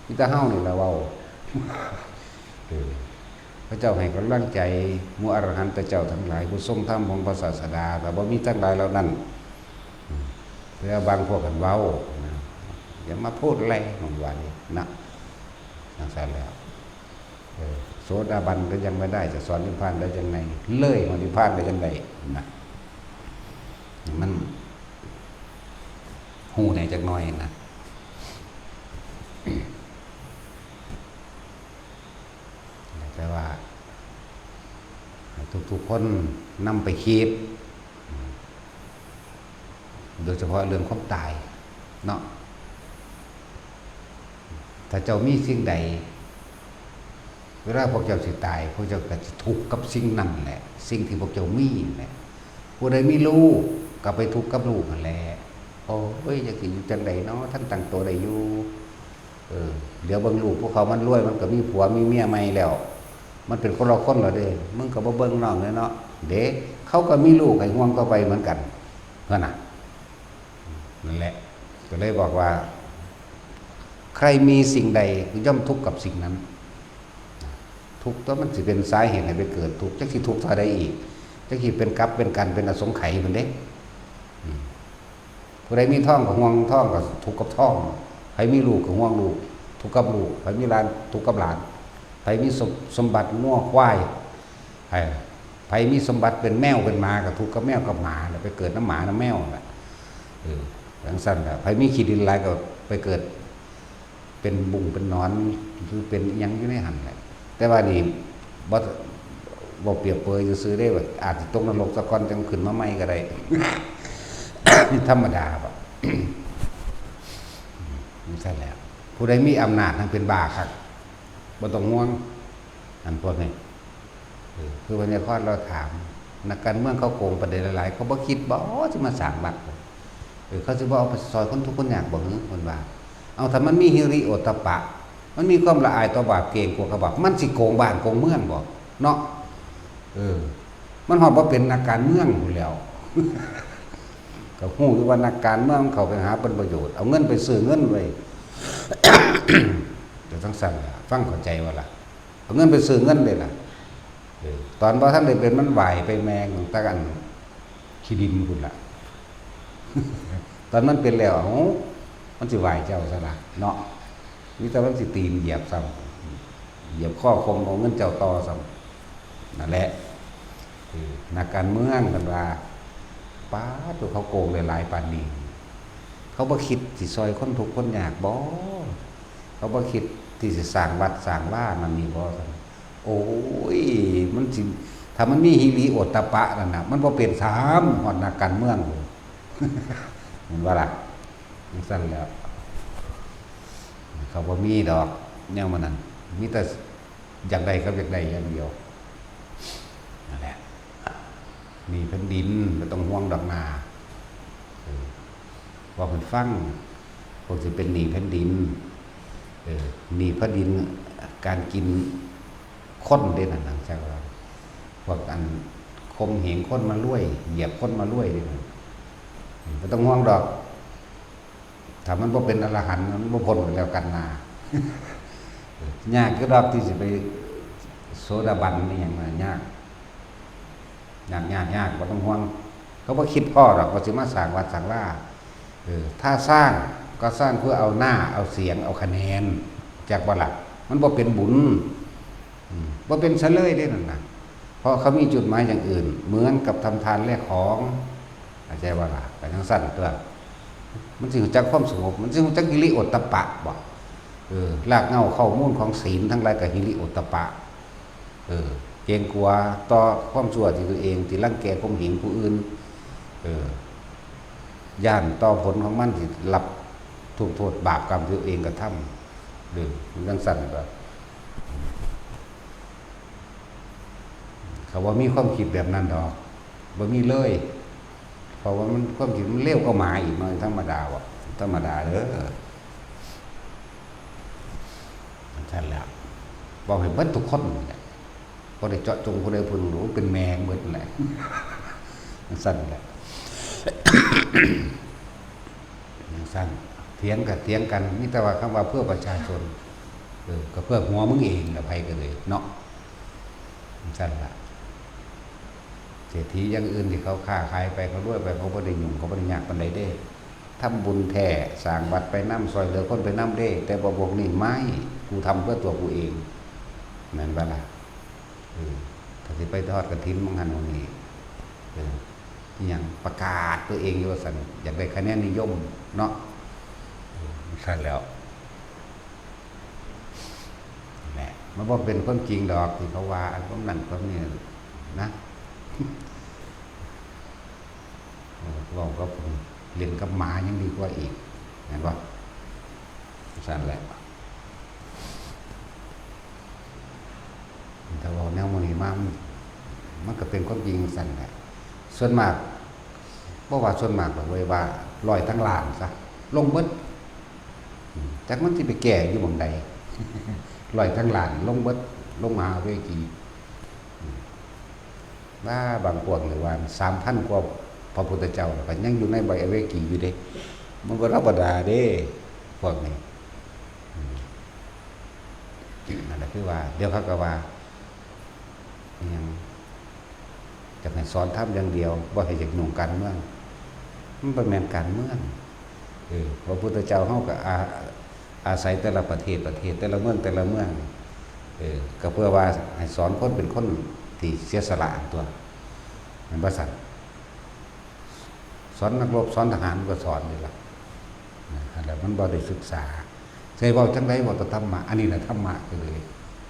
มีแต่เฮานี่แหละเว้าพระเจ้าให้กำลังใจหมู่อรหันตเจ้าทั้งหลายผู้ทรงธรรมของพระศาสดาแต่บ่มีทั้งหลายเหล่านั้น แล้วบางพวกกันเว้านะอย่ามาพูดอะไรของวันนี้นะนั่งสารแล้วโสดาบันก็ยังไม่ได้จะสอนนิพพานได้ยังไงเลยของนิพพานได้ยังไงนะมันหูไหนจักหน่อยนะแต่ว่าทุกๆคนนำไปคิดโดยเฉพาะเรื่องความตายเนาะถ้าเจ้ามีสิ่งใดเวลาพวกเจ้าสิตายพวกเจ้าก็จะทุกข์กับสิ่งนั้นแหละสิ่งที่พวกเจ้ามีแหละผู้ใดมีลูกก็ไปทุกข์กับลูกนั่นแหละโอ้ยจะสิอยู่จังไดเนาะท่านตั้งตัวได้อยู่เดี๋ยวเบิ่งลูกพวกเขามันรวยมันก็มีผัวมีเมียใหม่แล้วมันเป็นคนละคนเหรอเด้มึงก็บ่เบิ่งน้องเลยเนาะเด็กเขาก็มีลูกให้ห่วงก็ไปเหมือนกันนั่นน่ะนั่นแหละก็เลยบอกว่าใครมีสิ่งใดย่อมทุกข์กับสิ่งนั้นทุกข์แล้วมันสิเป็นสาเหตุให้ไปเกิดทุกข์จักสิทุกข์เท่าใดอีกจักสิเป็นกับเป็นกันเป็นอสงไขยมันเด้ผู้ใดมีท้องก็ห่วงท้องก็ทุกข์กับท้องใครมีลูกก็ห่วงลูกทุกข์กับลูกใครมีหลานทุกข์กับหลานใครมีสมบัติงัวควายใครมีสมบัติเป็นแมวเป็นหมาก็ทุกข์กับแมวกับหมาแล้วไปเกิดน้ำหมาน้ำแมวแหละอย่างสั้นแหละใครมีขี้ดินลายก็ไปเกิดเป็นบุ้งเป็นนอนหรือเป็นยังอยู่ในหันแหละแต่ว่านี่บ่เปรียบเปรยซื้อได้ว่าอาจจะตกนรกสะก้อนจังขึ้นมาใหม่ก็ได้ นี่ธรรมดาป่ะนี่ใช่แล้วผู้ใดมีอำนาจทั้งเป็นบ้าครับบ่ต้องห่วงอันพวกนี้คือวันนี้ข้อเราถามนักการเมืองเขาโกงประเด็นหลายๆเขาบ่คิดบ่จะมาสร้างบัตรเขาจะบ่เอาไปซอยคนทุกคนอยากบ่หื้อคนว่าเอาถ้ามันมีฮิริโอตปะมันมีความละอายต่อบาปเกรงกลัวกบาปมันสิโกงบ้านโกงเมืองบ่เนาะมันหอบว่าเป็นนักการเมืองอยู่แล้ว ก็ฮู้อยู่ว่านักการเมืองเขาไปหาผลประโยชน์เอาเงินไปซื้อเงินไว้ เดี๋ยวต้องสั่งฟังเข้าใจว่าล่ะเอาเงินไปซื้อเงินเลยล่ะตอนบ่ท่านได้เป็นมันไหวไปแมงตะกันขี้ดินพุ่นล่ะ ตอนมันเป็นแล้วมันสิไหวเจ้าซะล่ะเนาะมีแต่มันสิตีนเหยียบซ้ำเหยียบข้อคมเอาเงินเจ้าต่อซ้ำนั่นแหละนักการเมืองกันว่าป้าตัวเขาโกงหลายๆปานนี้เขาบ่คิดสิซอยคนทุกข์คนยากบ่เขาบ่คิดที่สิสร้างวัดสร้างว่ามันมีบ่โอ้ยมันสิถ้ามันมีหิริโอตตัปปะนั่นน่ะมันบ่เป็นสามฮอดนักการเมืองเห็นว่าล่ะจังซั่นแล้วเขาบ่มีดอกแนวมันนั่นมีแต่อยากได้ครับอยากได้อย่างเดียวนั่นแหละมีแผ่นดินไม่ต้องห่วงดอกนาว่าเพิ่นฟังพวกสิเป็นหนี้แผ่นดินหนี้แผ่นดินการกินคนเด้นั่นน่ะจังว่าพวกอันคมเหงคนมาล่วยเหยียบคนมาล่วยเด้ไม่ต้องห่วงดอกถ้ามันบ่เป็นอรหันต์มันบ่พ้นแล้วกันนายากคือดอกที่สิไปโสดาบันนี่หยังน่ะยากบ่ต้องห่วงเขาบ่คิดพ่อหรอกว่าสิมาสร้างวัดสร้างว่าถ้าสร้างก็สร้างเพื่อเอาหน้าเอาเสียงเอาคะแนนจากบ่ล่ะมันบ่เป็นบุญบ่เป็นซะเลยเด้นั่นน่ะเพราะเขามีจุดหมายอย่างอื่นเหมือนกับทำทานแลกของเข้าใจบ่ล่ะก็จังซั่นตัวมันสิรู้จักความสงบมันสิรู้จักหิริโอตตัปปะบ่รากเหง้าข้อมูลของศีลทั้งหลายก็หิริโอตตัปปะเกรงกลัวต่อความชั่วที่ตัวเองที่รังแกข่มเหงผู้อื่นย่านต่อผลของมันที่รับถูกโทษบาปกรรมที่ตัวเองกระทำหรือจังซั่นก็เขาว่ามีความคิดแบบนั้นดอกบ่มีเลยเพราะว่ามันความคิดมันเร็วก็มาอีกมันธรรมดาว่ะธรรมดาเด้อนั่นแหละบอกให้เบิดทุกคนเนี่ยบ่ได้เจาะจงผู้ใดผู้หนึ่งหรือเป็นแมงเบิดแหละสั้นแหละสั้นเถียงกันมีแต่ว่าคำว่าเพื่อประชาชนก็เพื่อหัวมึงเองแหละไผก็เลยเนาะสั้นละเศรษฐีอย่างอื่นที่เขาค้าขายไปเขารวยไปเขาบ่ได้ยุ่งเขาบ่ได้ยากปานใดเด้ ทำบุญแท้สร้างวัดไปน้ำซอยเหลือคนไปน้ำเด้แต่บ่บอกนี่ไม่กูทำเพื่อตัวกูเองแม่นบ่ล่ะถ้าสิไปทอดกฐินมั่งหันวันนี้อย่างประกาศตัวเองอยู่ว่าซั่นอยากได้คะแนนนิยมเนาะซั่นแล้วแหละมันบ่เป็นความจริงดอกที่เขาว่าอันนั้นนั้นนี้นะเราก็เล่นกับหมายังดีกว่าอีกเห็นป่ะสั่นแหละแต่ว่าแนวมันนี่มันก็เป็นความจริงสั่นแหละส่วนมากเพราะว่าส่วนมากแบบว่าลอยทั้งลานซะลงเบิดจากมันที่ไปแก่อยู่บนใดลอยทั้งลานลงเบิดลงมาเวทีว่าบางพวกเลยว่า3,000 กว่าพระพุทธเจ้าก็ยังอยู่ในใบอเวกีอยู่เด้มันก็ธรรมดาเด้พวกนี้นั่นแหละคือว่าเดี๋ยวเขาก็ว่ายังจะให้สอนทำอย่างเดียวบ่ให้จักหนุ่งการเมืองมันเป็นแม่นการเมืองพระพุทธเจ้าเฮาก็อาศัยแต่ละประเทศแต่ละเมืองก็เพื่อว่าให้สอนคนเป็นคนที่เสียสละตัวมันบ่สั่นสอนนักรบสอนทหารก็สอนอยู่ละแล้วมันบ่ได้ศึกษาใช่ว่าจังไรว่าธรรมะอันนี้นะธรรมะก็เลย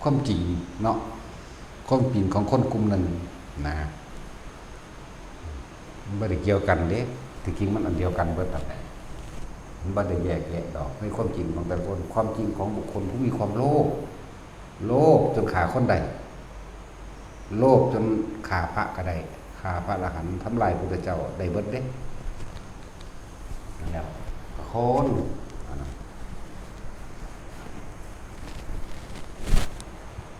ความจริงเนาะความจริงของคนกลุ่มนั้นนะมันบ่ได้เกี่ยวกันเด้ที่จริงมันอันเดียวกันเบิดนั่นแหละมันบ่ได้แยกแยะดอกในความจริงของแต่ละคนความจริงของบุคคลผู้มีความโลภจนฆ่าคนใดโลภจนฆ่าพระก็ได้ฆ่าพระอรหันต์ทำลายพระพุทธเจ้าได้เบิดเด้นั่นแหละคน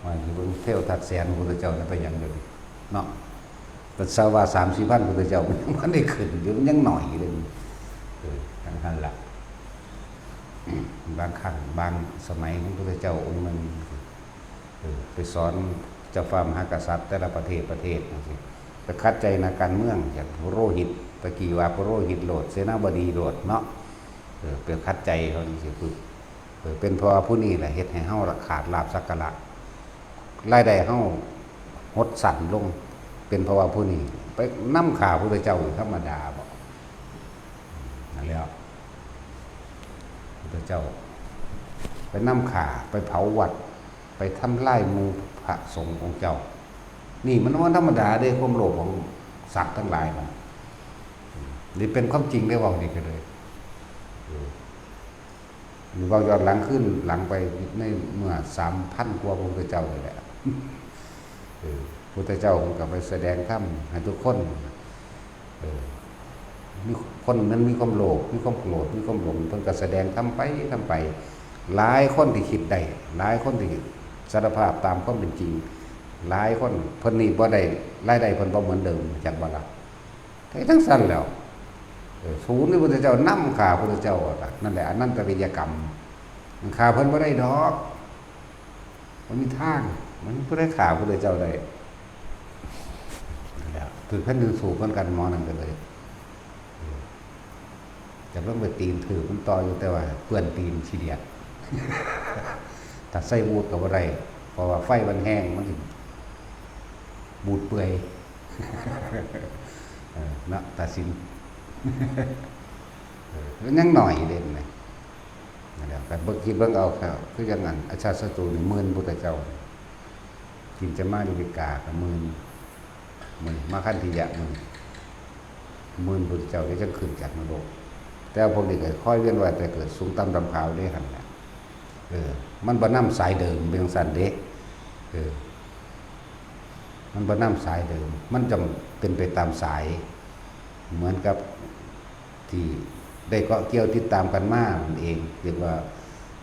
ว่าอยู่บนเที่ยวทัดแสนพระพุทธเจ้าไปยังเดียวเนาะเป็นสาวา3-4 พันพระพุทธเจ้ามันได้ขึ้นอยู่มันยังหน่อยเลยทั้งนั้นแหละบางครั้งบางสมัยของพระพุทธเจ้าองค์นึงไปสอนเจ้าฟ้ามหากษัตริย์แต่ละประเทศไปคัดใจนักการเมืองอย่างพระโรหิตตะกี้ว่าพระโรหิตโหลดเสนาบดีโหลดเนาะเป็นคัดใจเขานี่สิคือเป็นเพราะผู้นี้แหละเฮ็ดให้เฮาขาดลาภสักการะรายได้เฮาหดสั่นลงเป็นเพราะว่าผู้นี้ไปนำข่าวพระพุทธเจ้าธรรมดาบ่นั่นแล้วพระพุทธเจ้าไปนำข่าไปเผาวัดไปทำลายหมู่พระสงฆ์ของเจ้านี่มันว่าธรรมดาเด้ความโลภของสัตว์ทั้งหลายมันนี่เป็นความจริงได้ว่านี่ก็เลยนี่ว่าย้อนหลังขึ้นหลังไปในเมื่อ 3,000 กว่าพระพุทธเจ้าเลยแหละพระพุทธเจ้าก็ไปแสดงธรรมให้ทุกคนมีคนนั้นมีความโลภมีความโกรธมีความหลงเพิ่นก็แสดงทำไปหลายคนที่คิดได้หลายคนที่สารภาพตามความเป็นจริงหลายคนเพิ่นนี่บ่ได้รายได้เพิ่นบ่เหมือนเดิมจักบ่ล่ะทั้งสั้นแล้วศูนย์ที่พระพุทธเจ้านำข่าพระพุทธเจ้านั่นแหละอนันตวิยกรรมมันข่าเพิ่นบ่ได้ดอกมันมีทางมันบ่ได้ข่าพระพุทธเจ้าได้นั่นแหละถือแผ่นดินสู่เพิ่นกันหมอนั่นก็เลยจะต้องไปตีนถือมันต่ออยู่แต่ว่าเปื้อนตีนขี้เดียดถ้าใส่บูดก็บ่ได้เพราะว่าไฟมันแห้งมันบูดเปื่อยนะตัดสินยังหน่อยเด่นเลยนะครับแต่เบิ่งคิดเบิ่งเอาครับคืออย่างนั้นอาชาติศัตรูนี่หมื่นพุทธเจ้ากินจะมาดิวิกากับหมื่นมาคันธิยะหมื่นพุทธเจ้าได้จังขึ้นจากนรกแต่พวกนี้ก็ค่อยเวียนว่ายแต่เกิดสูงต่ำดำขาวได้หั่นแหละมันบ่นำสายเดิมเป็นจังซั่นเด้มันบ่นำสายเดิมมันจำเป็นไปตามสายเหมือนกับที่ได้เกาะเกี่ยวติดตามกันมาเองเรียกว่า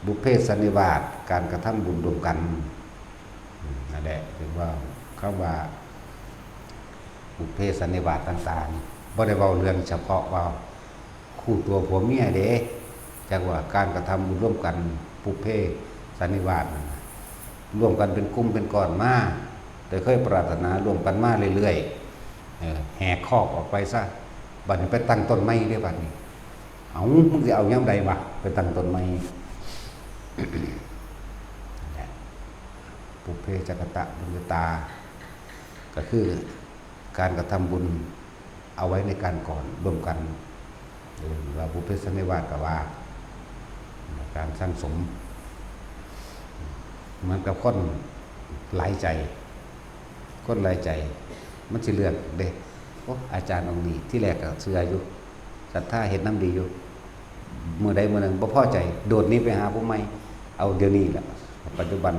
บุพเพสันนิวาสการกระทำบุญรวมกันนั่นแหละเรียกว่าคำว่าบุพเพสันนิวาสต่างๆบ่ได้เว้าเรื่องเฉพาะว่าคู่ตัวผัวเมียเด้จักว่าการกระทำบุญร่วมกันบุพเพสันนิวาสร่วมกันเป็นกลุ่มเป็นก้อนมาแต่เคยปรารถนาร่วมกันมาเรื่อยๆแหกคอกออกไปซะบัดนี้ไปตั้งต้นไม้ได้บัดนี้ เอามึงจะเอาย่ำใดวะไปตั้งต้นไม้ปุเพจักตะบุญญาตาก็คือการกระทำบุญเอาไว้ในการก่อนร่วมกันว่าปุเพสันนิวาสก็ว่าการสร้างสมเหมือนกับคนหลายใจคนหลายใจมันจะเลือกเด้โอ้อาจารย์องค์นี้ที่แรกก็เชื่ออยู่ศรัทธาเห็นน้ำดีอยู่เมื่อใดเมื่อหนึ่งบ่พอใจโดดนี้ไปหาผู้ใหม่เอาเดี๋ยวนี้แหละปัจจุบัน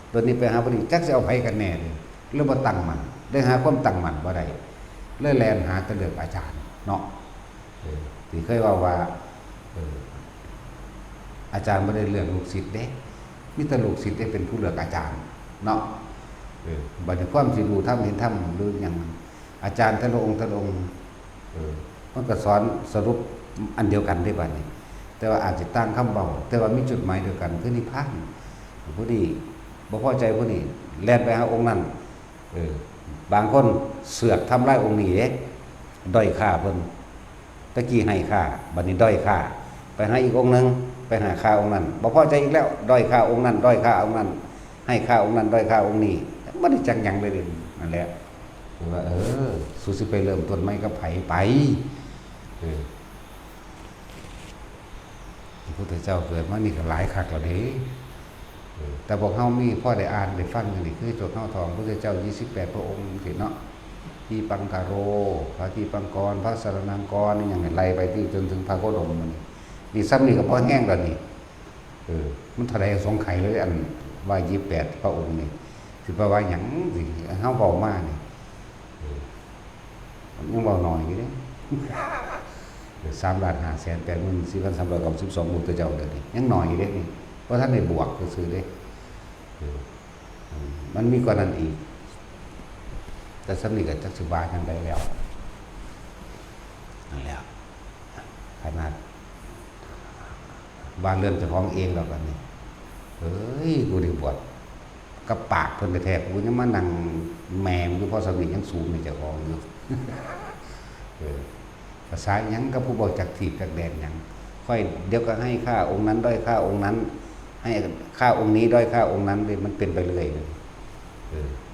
โดดนี้ไปหาผู้นี้จักจะเอาไผกันแน่เลยเรื่องบ่ตั้งมันได้หาความตั้งมันบ่ได้เลยแลนหาแต่เลือกอาจารย์เนาะที่เคยว่าอาจารย์ไม่ได้เลือกลูกศิษย์เด้มีแต่ลูกศิษย์ได้เป็นผู้เลือกอาจารย์เนาะบัดนี้ความสิรู้ธรรมเห็นธรรมหรืออย่างอาจารย์แต่ละองค์มันก็สอนสรุปอันเดียวกันได้บัดนี้แต่ว่าอาจจะตั้งคำเบาแต่ว่ามีจุดหมายเดียวกันคือนิพพานผู้นี้บ่พอใจผู้นี้แล่นไปหาองค์นั้นบางคนเสือกทำลายองค์นี้เด้ด้อยค่าเพิ่นตะกี้ให้ค่าบัดนี้ด้อยค่าไปหาอีกองค์นึงไปหาค่าองค์นั้นบ่พอใจอีกแล้วด้อยค่าองค์นั้นด้อยค่าองค์นั้นให้ค่าองค์นั้นด้อยค่าองค์นี้บ่ได้จังหยังเลยนั่นแหละคือว่าสู้สิไปเริ่มต้นใหม่กับไผไปพระพุทธเจ้าเกิดมานี่ก็หลายคักแล้วเด้แต่พวกเฮามีพ่อได้อ่านได้ฟังนี่คือโจทย์เฮาทองพระพุทธเจ้า28พระองค์สิเนาะที่ปังคาโรพระที่ปังกรพระสรณังกรนี่ยังไล่ไปที่จนถึงพระโคดมมันนี่ซ้ำนี่ก็พอแห้งแล้วนี่มันเท่าใดสงไข่เลยอันว่า28พระองค์นี่สิว่าว่าหยังสิเฮาเว้ามานี่ยังเว้าน้อยอยู่เด้3,584,392 มุตเจ้าเด้อนี่ยังน้อยอยู่เด้นี่เพราะท่านได้บวกซื่อๆเด้มันมีกว่านั้นอีกแต่สำนึกก็จักสิบาจังไดแล้วนั่นแหละขนาดบ้านเรือนเจ้าของเองแล้วกันนี่เฮ้ยกูได้บวชกับปากเพิ่นแท้ๆกูยังมานั่งแหม่อยู่พอสำนึกยังสูงในเจ้าของอยู่ภาษาหยังกับผู้บอกจักถีบจักแดนหยังค่อยเดี๋ยวก็ให้ค่าองค์นั้นด้อยค่าองค์นั้นให้ค่าองค์นี้ด้อยค่าองค์นั้นเลยมันเป็นไปเรื่อย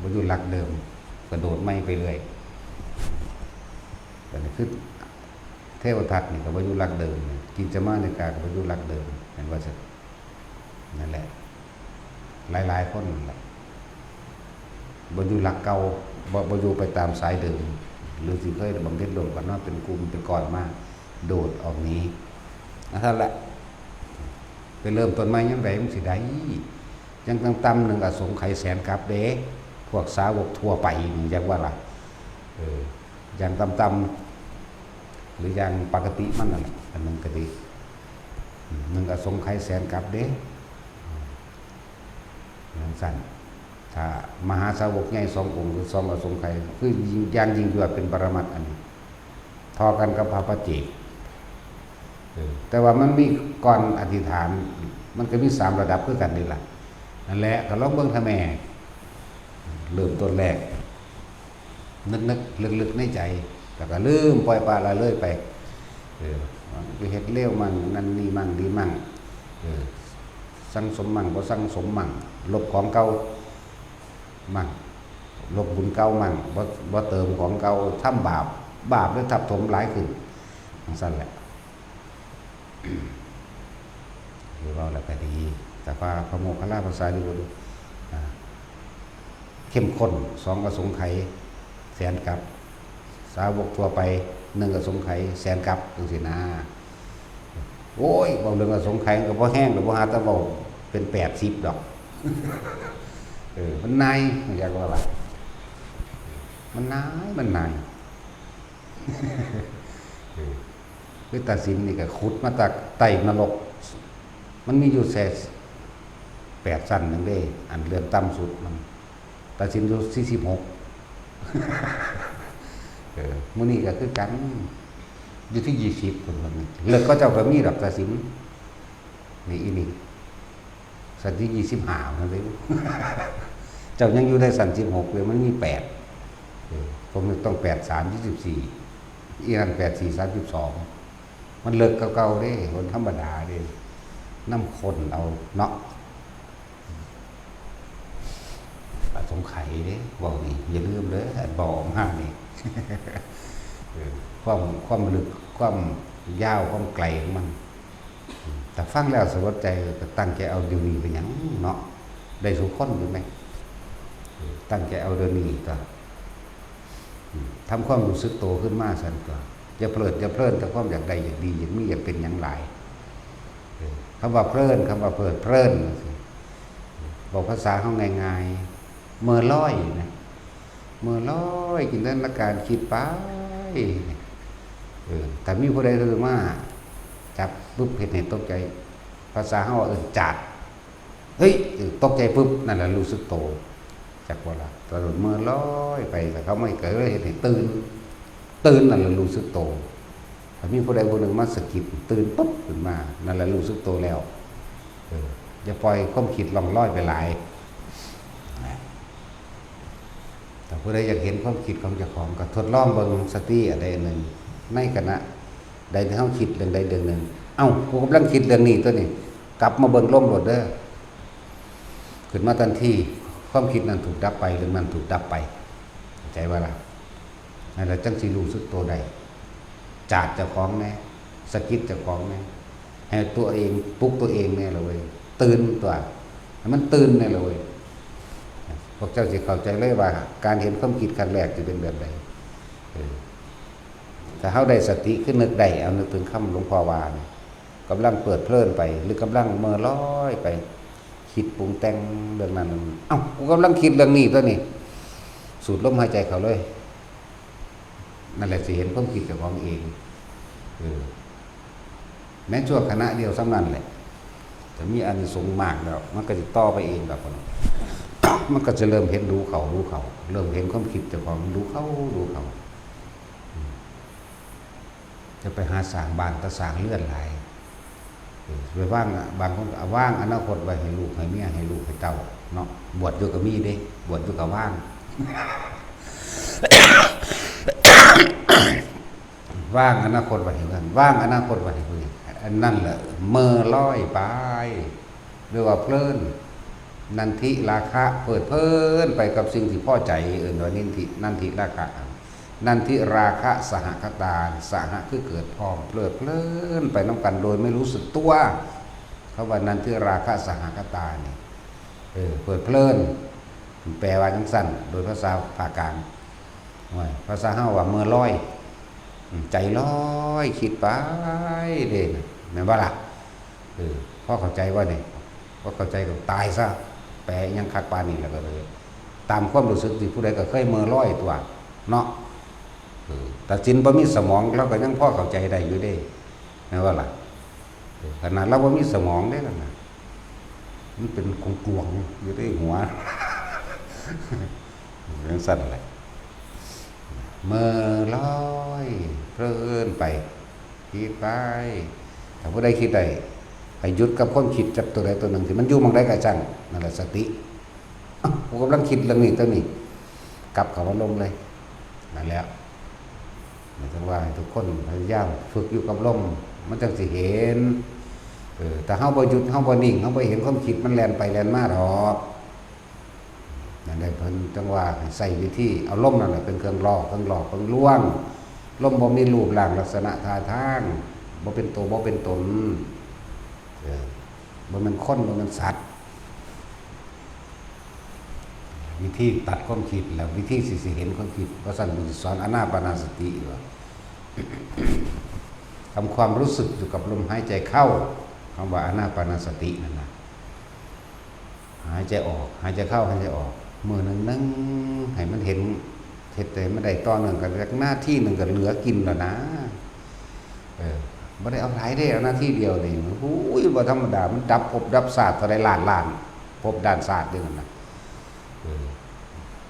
บ่อยู่หลักเดิมกระโดดไม่ไปเรื่อยแต่นี่คือเทวทัตนี่ก็บ่อยู่หลักเดิมกินจะมาในกาก็บ่อยู่หลักเดิมเห็นว่าจะนั่นแหละหลายๆคนนั่นแหละบ่อยู่หลักเก่าบ่อยู่ไปตามสายเดิมหรือสิเคยบำเพ็ญโดดกันว่าเป็นกลุ่มเป็นก้อนมาโดดออกนี้นั่นแหละไปเริ่มต้นใหม่ยังไงมันสิได้ยังต่ำๆหนึ่งอสงไขยแสนกับเด้พวกสาวกทั่วไปนี่ยังว่าล่ะอย่างต่ำๆหรืออย่างปกติมันนั่นแหละอันนึงก็ดีหนึ่งอสงไขยแสนกับเด้อย่างสั้นถ้ามหาสาวกใหญ่2 องค์หรือ2อสงไขยคืออย่างยิ่งยวดเป็นปรมัตถ์อันนี้ทอกันกับพระปัจเจกแต่ว่ามันมีก่อนอธิษฐานมันก็มี3 ระดับคือกันนี่แหละนั่นแหละก็ลองเบิ่งท่าแม่เริ่มต้นแรกนึกลึกๆในใจแล้วก็ลืมปล่อยปละละเลยไปไปเฮ็ดเลวมั่งนั่นนี่มั่งดีมั่งสั่งสมมั่งบ่สั่งสมมั่งลบของเก่ามั่งลบบุญเก่ามั่งบ่เติมของเก่าทำบาปได้ทับถมหลายขึ้นจังซั่นแหละหรือว่าแล้วก็ดีแต่ว่าพระโมคคัลลาภาษาดีบุตรเข้มข้น2 อสงไขยแสนกับสาวกทั่วไป1 อสงไขยแสนกับจังซี่นะโอ้ยบอกเรื่องอสงไขยก็บ่แห้งหรือบ่หาแตะเว้าเป็น80ดอกมันนายอยากว่าล่ะมันนายคือตัดสินนี่ก็ขุดมาจากใต้นรกมันมีอยู่แค่8 ชั้นนึงเด้อันเรื่องต่ำสุดมันตัดสินอยู่46มื้อนี้ก็คือกันอยู่ที่20คนว่านี่เลิกก็เจ้าก็มีดอกตัดสินนี่อีนี่สันที่25นั่นเด้เจ้ายังอยู่ได้สัน16เลยมันมี8ผมต้อง8 3 24อีนั่น8 4 32 มันเลิกเก่าๆเด้คนธรรมดาเด้น้ำคนเอาเนาะสงไข่เด้บอกนี่อย่าลืมเด้อบอกออกมานี่ ความลึกความยาวความไกลของมันแต่ฟังแล้วสลดใจก็ตั้งใจเอาเดี๋ยวนี้ไปหยังเนาะได้สุขคนอยู่ไหมตั้งใจเอาเดี๋ยวนี้ก็ทำความรู้สึกโตขึ้นมาสันก็อย่าเพลิดอย่าเพลินแต่ความอยากได้อยากดีอยากมีอยากเป็นอย่างไรคำว่าเพลินคำว่าเพลินบอกภาษาเขาง่ายๆเมื่อลอยนะเมื่อลอยจินตนาการคิดไปแต่มีผู้ใดเรื่องมาจับปุ๊บเห็นตกใจภาษาเขาจัดเฮ้ยตกใจปุ๊บนั่นแหละรู้สึกโตจากว่าละตลอดเมื่อลอยไปแต่เขาไม่เกิดเห็นตื่นนั่นแหละรู้สึกโตถ้ามีผู้ใดผู้หนึ่งมาสะกิดตื่นปุ๊บขึ้นมานั่นแหละรู้สึกโตแล้วอย่าปล่อยความคิดล่องลอยไปหลายแต่ผู้ใดอยากเห็นความคิดของเจ้าของก็ทดลองเบิ่งสติอะไรหนึ่งในขณะใดที่เขาคิดเรื่องใดเรื่องหนึ่งเอ้ากูกำลังคิดเรื่องนี้ตัวนี้กลับมาเบิ่งลมโหลดเด้อขึ้นมาทันทีความคิดนั้นถูกดับไปเรื่องนั้นถูกดับไปใจว่าล่ะนั่นแหละจังสิรู้สึกตัวใดจาดเจ้าของแน่สะกิดเจ้าของแน่ให้ตัวเองปลุกตัวเองแน่เลยตื่นตัวให้มันตื่นแน่เลยพวกเจ้าสิเข้าใจเลยว่าการเห็นความคิดครั้งแรกจะเป็นแบบใดถ้าเขาได้สติขึ้นนึกได้เอานึกถึงคำหลวงพ่อวานกำลังเปิดเพลินไปหรือกำลังเมื่อลอยไปคิดปรุงแต่งเรื่องนั้นเอ้ากูกำลังคิดเรื่องนี้ตัวนี้สูดลมหายใจเขาเลยนั่นแหละสิเห็นความคิดกับของเองแม้ชั่วขณะเดียวซ้ำนั่นแหละแต่มีอานิสงส์มากแล้วมันก็จะต่อไปเองแบบนั้น มันก็จะเริ่มเห็นรู้เขาเริ่มเห็นความคิดเจ้าของรู้เขาจะไปหาสร้างบ้านตะสร้างเลื่อนไหลไปว่างบางคนว่างอนาคตไว้ให้ลูกให้เมียให้ลูกให้เต้าเนาะบวชอยู่กับมีเด้บวชอยู่กับว่าง ว่างอนาคตไว้ให้เพื่อนว่างอนาคตไว้ให้เพื่อนอันนั่นแหละเมื่อลอยไปเรียกว่าเพลินนันทิราคะเปิดเพลินไปกับสิ่งที่พ่อใจว่านันทิราคะนันทิราคะสหคตาสหะคือเกิดพร้อมเพลินไปน้ำกันโดยไม่รู้สึกตัวเขาว่านันทิราคะสหคตาเนี่ยเปิดเพลินแปลว่าจังสั้นโดยภาษาภาคกลางภาษาเฮาว่าเมื่อลอยใจลอยคิดไปเด่นแม่นว่าล่ะพ่อเข้าใจว่าเนี่ยพ่อเข้าใจก็ตายซะแปลยังคักปานนี่แล้วก็เลยตามความรู้สึกที่ผู้ใดก็เคยเมื่อลอยตัวเนาะแต่จินบ่มีสมองเราก็ยังพ่อเข้าใจได้อยู่เด้แม่นว่าล่ะขนาดเราบ่มีสมองได้แล้วนะมันเป็นกลวงอยู่ในหัวยังสั่นอะไรเมื่อลอยเพลินไปคิดไปถ้าผู้ใดคิดได้ให้หยุดกับความคิดจับตัวใดตัวหนึ่งที่มันอยู่มองได้กระจังนั่นแหละสติผมกำลังคิดเรื่องนี้ตัวนี้กลับเข้ามาลมเลยนั่นแหละหมายถึงว่าทุกคนพยายามฝึกอยู่กับลมมันจังสิเห็นแต่เฮาบ่หยุดเฮาบ่นิ่งเฮาบ่เห็นความคิดมันแล่นไปแล่นมาดอกนั่นแหละเพิ่นจังว่าใส่วิธีเอาลมนั่นแหละเป็นเครื่องล่อเครื่องล่วงลมบ่มีรูปร่างลักษณะท่าทางบ่เป็นตัวบ่เป็นตนบ่มันคนบ่มันสัตว์วิธีตัดความคิดแล้ววิธีสิเห็นความคิดเพราะสั่นมันสอนอานาปานสติว่าทำความรู้สึกอยู่กับลมหายใจเข้าคำว่าอานาปานสตินั่นนะหายใจออกหายใจเข้าหายใจออกมือนึงให้มันเห็นเฮ็ดแต่ไม่ได้ต่อเนื่องกันหน้าที่หนึ่งก็เหลือกินแล้วนะบ่ได้เอาหลายได้เอาหน้าที่เดียวนี่โอ้ยบ่ธรรมดามันดับภพดับศาสตร์เท่าใดล้านภพด้านศาสตร์เด้นั่นน่ะ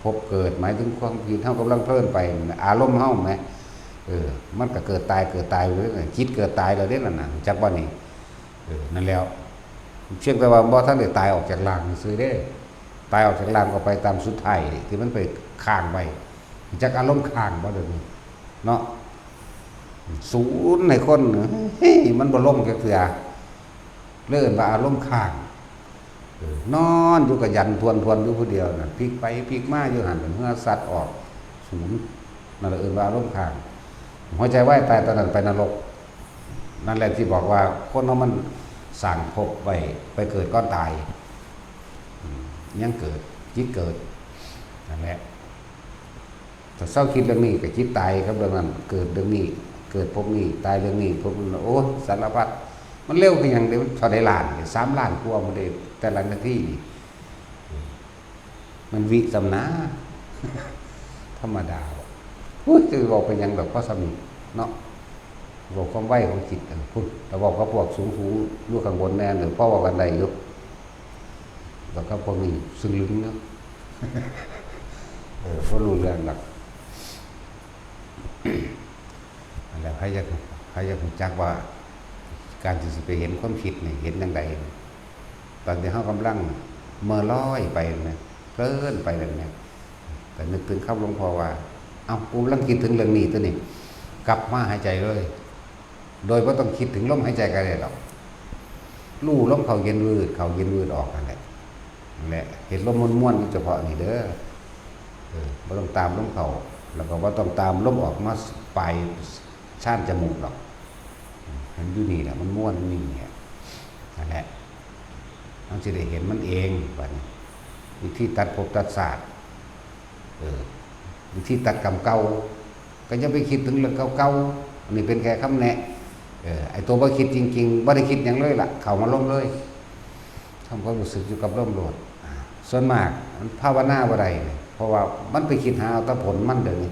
ภพเกิดหมายถึงความคิดเฮากำลังเพลินไปอารมณ์เฮาแหมมันก็เกิดตายอยู่เรื่อยคิดเกิดตายแล้วเด้นั่นน่ะจักบ่นี่นั่นแล้วเพียงแต่ว่าบ่ทันได้ตายออกจากร่างซื่อเด้ตายออกจากร่างก็ไปตามสุดท้ายที่มันไปค้างไว้จักอารมณ์ค้างบ่เดี๋ยวนี้เนาะ ศูนย์ในคนเฮ้ยมันบ่ล่มแค่เถื่อเลื่อนว่าอารมณ์ค้างนอนอยู่กับยันทวนอยู่ผู้เดียวน่ะพลิกไปพลิกมาอยู่หันเมื่อสัตว์ออกศูนย์นั่นแหละเอิ้นว่าอารมณ์ค้างหัวใจวายตายตอนนั้นไปนรกนั่นแหละที่บอกว่าคนเฮามันสั่งภพไว้ไปเกิดก้อนตายยังเกิดจิตเกิดนั่นแหละแต่เศร้าคิดเรื่องนี้กับจิตตายครับเรื่องนั้นเกิดเรื่องนี้เกิดภพนี้ตายเรื่องนี้ภพนั้นโอ้สารพัดมันเร็วขึ้นอย่างเดียวเท่าได้ล้าน3 ล้านกว่ามันได้แต่ละนาทีมันวิสำนาธรรมดาจะบอกเป็นยังแบบข้อสมิเนาะบอกความไหวของจิตพูดแต่บอกเขาพวกสูงอยู่ข้างบนแน่หรือพ่อว่ากันใดอยู่แล้วก็พวกนี้ซึ่งลึงเนาะเพราะรู้เรื่องหลักอะไรใครจะรู้จักว่าการที่จะไปเห็นความคิดเนี่ยเห็นอย่างใดตอนที่เขากำลังเมื่อลอยไปเนี่ยเพลินไปแบบนี้แต่นึกถึงคำหลวงพ่อว่าเอากูกำลังคิดถึงเรื่องนี้ตัวนี้กลับมาหายใจเลยโดยไม่ต้องคิดถึงลมหายใจกันเลยหรอกลู่ลมเขาเย็นวืดออกนั่นแหละเห็นลมม้วนๆเฉพาะนี่เด้อไม่ต้องตามลมเขาแล้วก็ว่าต้องตามลมออกมาปลายชานจมูกหรอกมันอยู่นี่แหละมันม้วนนี่เนี่ยนั่นแหละต้องจะได้เห็นมันเองวันวิธีตัดภพตัดศาสตร์วิธีตัดกรรมเก่าก็จะไปคิดถึงเรื่องเก่าๆอันนี้เป็นแค่คำแนะไอ้ตัวบ่คิดจริงๆบ่ได้คิดอย่างเลยล่ะเข้ามาล้มเลยทำความรู้สึกอยู่กับลมโลดส่วนมากมันภาวนาบ่ได้เพราะว่ามันไปคิดหาเอาแต่ผลมันเดี๋ยวนี้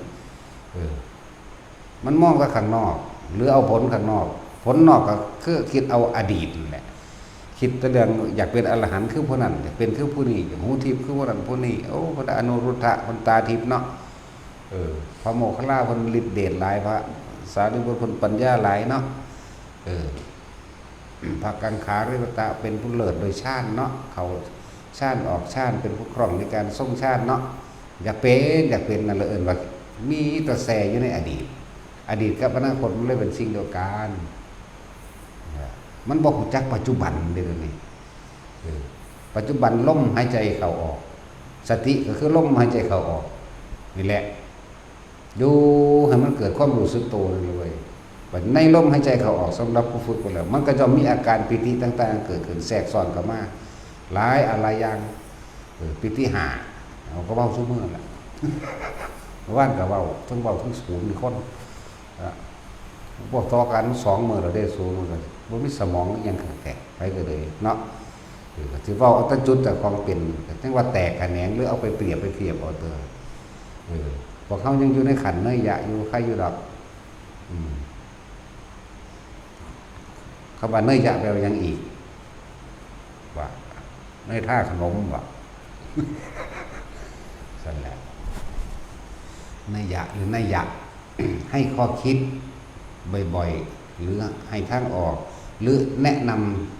มันมองแต่ข้างนอกหรือเอาผลข้างนอกผลนอกก็คือคิดเอาอดีตแหละคิดแต่เรื่องอยากเป็นอรหันต์คือผู้นั้นอยากเป็นคือผู้นี้หูทิพย์คือผู้นั้นผู้นี้โอ้พระอนุรุทธะพระตาทิพย์เนาะพระโมคคัลลาภฤทธิ์เดชหลายพระสารีบุตรปัญญาหลายเนาะพระกังขาริวตะเป็นผู้เลิศโดยชาติเนาะเขาชาติออกชาติเป็นผู้ครองในการทรงชาติเนาะอยากเป็นนั่นเลยว่ามีตัวแสอยู่ในอดีตกับอนาคตมันเลยเป็นสิ่งเดียวกันมันบอกจักปัจจุบันเดี๋ยวนี้ปัจจุบันลมหายใจเข้าออกสติก็คือลมหายใจเข้าออกนี่แหละดูให้มันเกิดความรู้สึกตัวเลยในลมหายใจเข้าออกสำหรับผู้ฝึกคนแล้วมันก็จะมีอาการปิติต่างๆเกิดขึ้นแทรกซ้อนเข้ามาหลายอะไรอย่างปิติหาเราก็เบาซุ่มเมื่อแหละว่านกับเบาทั้งเบาทั้งสูงมีคนพวกต่อกัน2 มื้อเราได้สูงเลยบ่มีสมองยังแตกไปก็เลยเนาะถือว่าเอาแต่จุดแต่ความเป็นจังว่าแตกแขนงหรือเอาไปเปรียบเอาเตอพวกเขายังอยู่ในขันเนยยะอยู่ใครอยู่ดอกคำว่าเนยยะแปลว่ายังอีกว่าเนยท่าขนมว่าสั่นแหละเนยยะหรือเนยยะ ให้ข้อคิดบ่อยๆหรือให้ทางออกหรือแนะน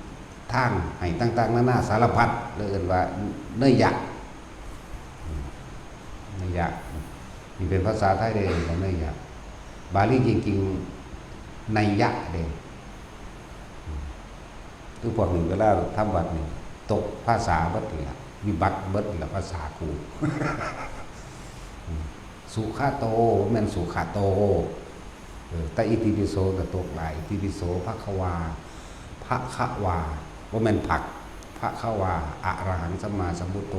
ำทางให้ต่างๆนานาสารพัดเรียกว่าเนยยะนี่เป็นภาษาไทยเด้ของเนยยะบาลีจริงๆนัยยะเด้ทุกพวกหนึ่งเวลาทำวัดนี่ตกภาษาบัดนี่ล่ะวิบัติเบิดนี่ล่ะภาษาครูสุขาโตแม่นสุขาโตแต่อิติปิโสก็ตกหลายอิติปิโสภควาภควาบ่แม่นผักภควาอะระหังสัมมาสัมพุทโธ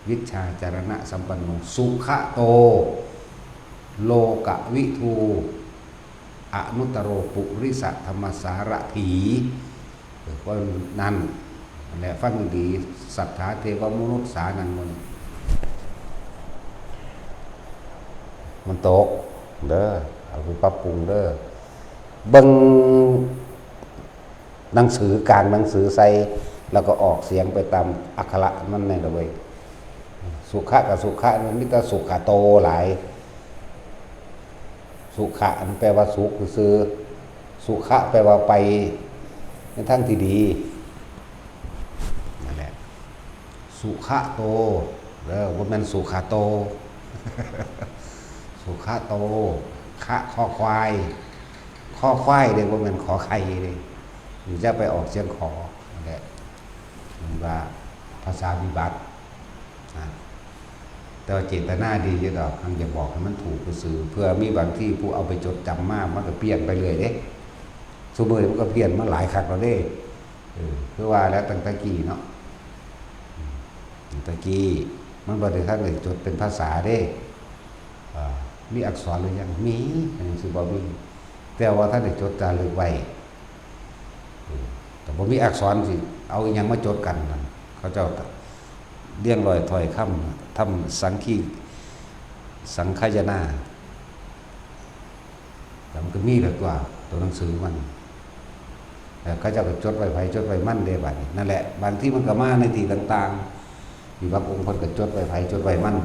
วิชชาจารณะสัมปันโนสุขโตโลกวิทูอนุตตโรปุริสธรรมสารถีว่านั่นแหละฟังดีสัทธาเทวมนุษย์สานังมันตกเด้อเอาไปปรับปรุงเด้อเบิ่งหนังสือกลางหนังสือใส่แล้วก็ออกเสียงไปตามอักขระนั่นแน่เลยสุขะกับสุขะมันมีแต่สุขะโตหลายสุขะมันแปลว่าสุขคือสุขะแปลว่าไปในทางที่ดีนั่นแหละสุขะโตแล้วว่ามันสุขะโต สุขะโตขะคอควาย ข้อควายเด้บ่แม่นขอไข่เด้หรือจะไปออกเสียงขอนั่นแหละมันว่าภาษาวิบัติแต่ว่าเจตนาดีอยู่ดอกทางจะบอกให้มันถูกซื่อเพื่อมีบางที่ผู้เอาไปจดจำมากมันก็เปลี่ยนไปเลยเด้ซุมื้อนี้มันก็เปลี่ยนมาหลายครั้งแล้วเด้คือว่าแล้วตั้งแต่กี้เนาะตะกี้มันบ่ได้ทันได้จดเป็นภาษาเด้มีอักษรหรือยังมีอันนี้สิบ่มีแต่ว่าถ้าได้จดจารึกไว้แต่บ่มีอักษรสิเอาอีหยังมาจดกันนั่นเขาเจ้าเรียงร้อยถ้อยคำทำสังขยนาแต่มันก็มีแล้วกว่าตัวหนังสือมันแต่เขาเจ้าก็จดไว้ไผจดไว้มั่นเด้บัดนี้นั่นแหละบางที่มันก็มาในที่ต่างๆมีบางองค์เพิ่นก็จดไว้ไผจดไว้มั่น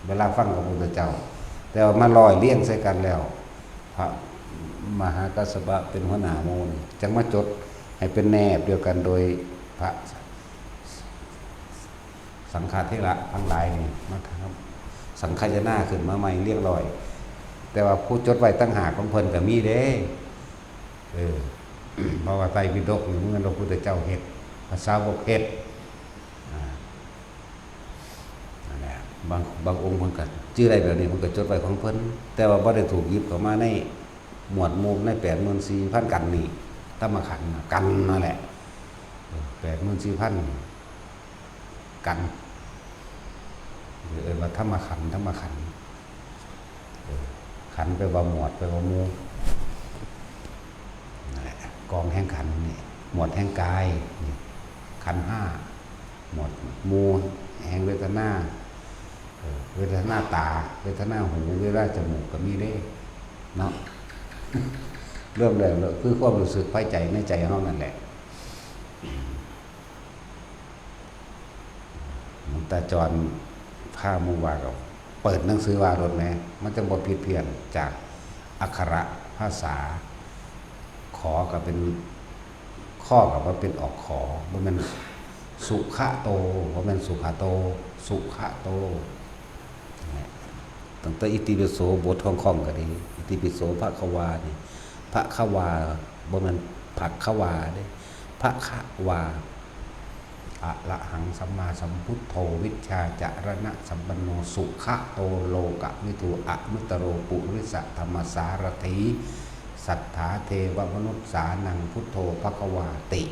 เวลาฟังของพระพุทธเจ้าแต่ว่ามาลอยเลี้ยงใส่กันแล้วพระมหากัสสปะเป็นหัวหน้าหมู่นี่จังมาจดให้เป็นแนบเดียวกันโดยพระสังฆเถระทั้งหลายนี่มาทำสังฆายนาขึ้นมาใหม่เรียบร้อยแต่ว่าผู้จดไว้ตั้งหากของเพิ่นก็มีเด้เพราะว่าไตรปิฎกนี่มันพระพุทธเจ้าเฮ็ดภาษาวกเฮ็ดนั่นแหละบางองค์เพิ่นก็ชื่ออะไรแบบนี้เพิ่นก็จดไว้ของเพิ่นแต่ว่าบ่ได้ถูกหยิบเข้ามาในหมวดหมู่ใน 84,000 กันนี่ธรรมขันธ์กันนั่นแหละ 84,000 กันว่าธรรมขันธ์ขันธ์ไปว่าหมวดไปว่าหมู่นั่นแหละกองแห่งขันธ์นี่หมวดแห่งกายนี่ขันธ์5หมวดหมู่แห่งเวทนาเวทนาตาเวทนาหูเวทนาจมูกก็มีเด้เนาะเริ่มแล้วคือความรู้สึกภายใจในใจเฮานั่นแหละมันตาจรผ้ามูวาก็เปิดหนังสือว่ารถแม่มันจะบ่ผิดเพี้ยนจากอักขระภาษาขอก็เป็นข้อกับว่าเป็นออกขอบ่แม่นสุขะโตบ่แม่นสุขะโตสุขะโตตั้งแต่อิติปิโสบทของก็ดีอิติปิโสภควานี่ภควาบ่แม่นภักควาเด้ภควาอะระหังสัมมาสัมพุทโธวิชชาจารณะสัมปันโนสุขะโตโลกวิทูอะนุตโรปุริสธรรมสารถีสัทธาเทวมนุษสานังพุทโธภควาติ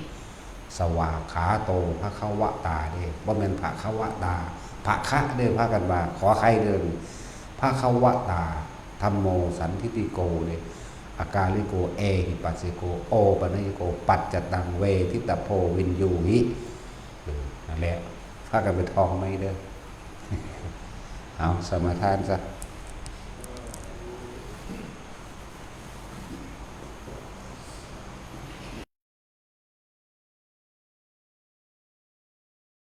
สวาขาโตภควตาเด้บ่แม่นภควตาภคะเด้อพากันว่าขอใครเดินภควตาธัมโมสันทิติโกเด้อากาลิโกเอหิปัสสิโกโอปนัยโกปัจจตังเวทิตโพวินยูหินั่นแหละพากันไปทองไม่เด้อเอาสมาทานซะ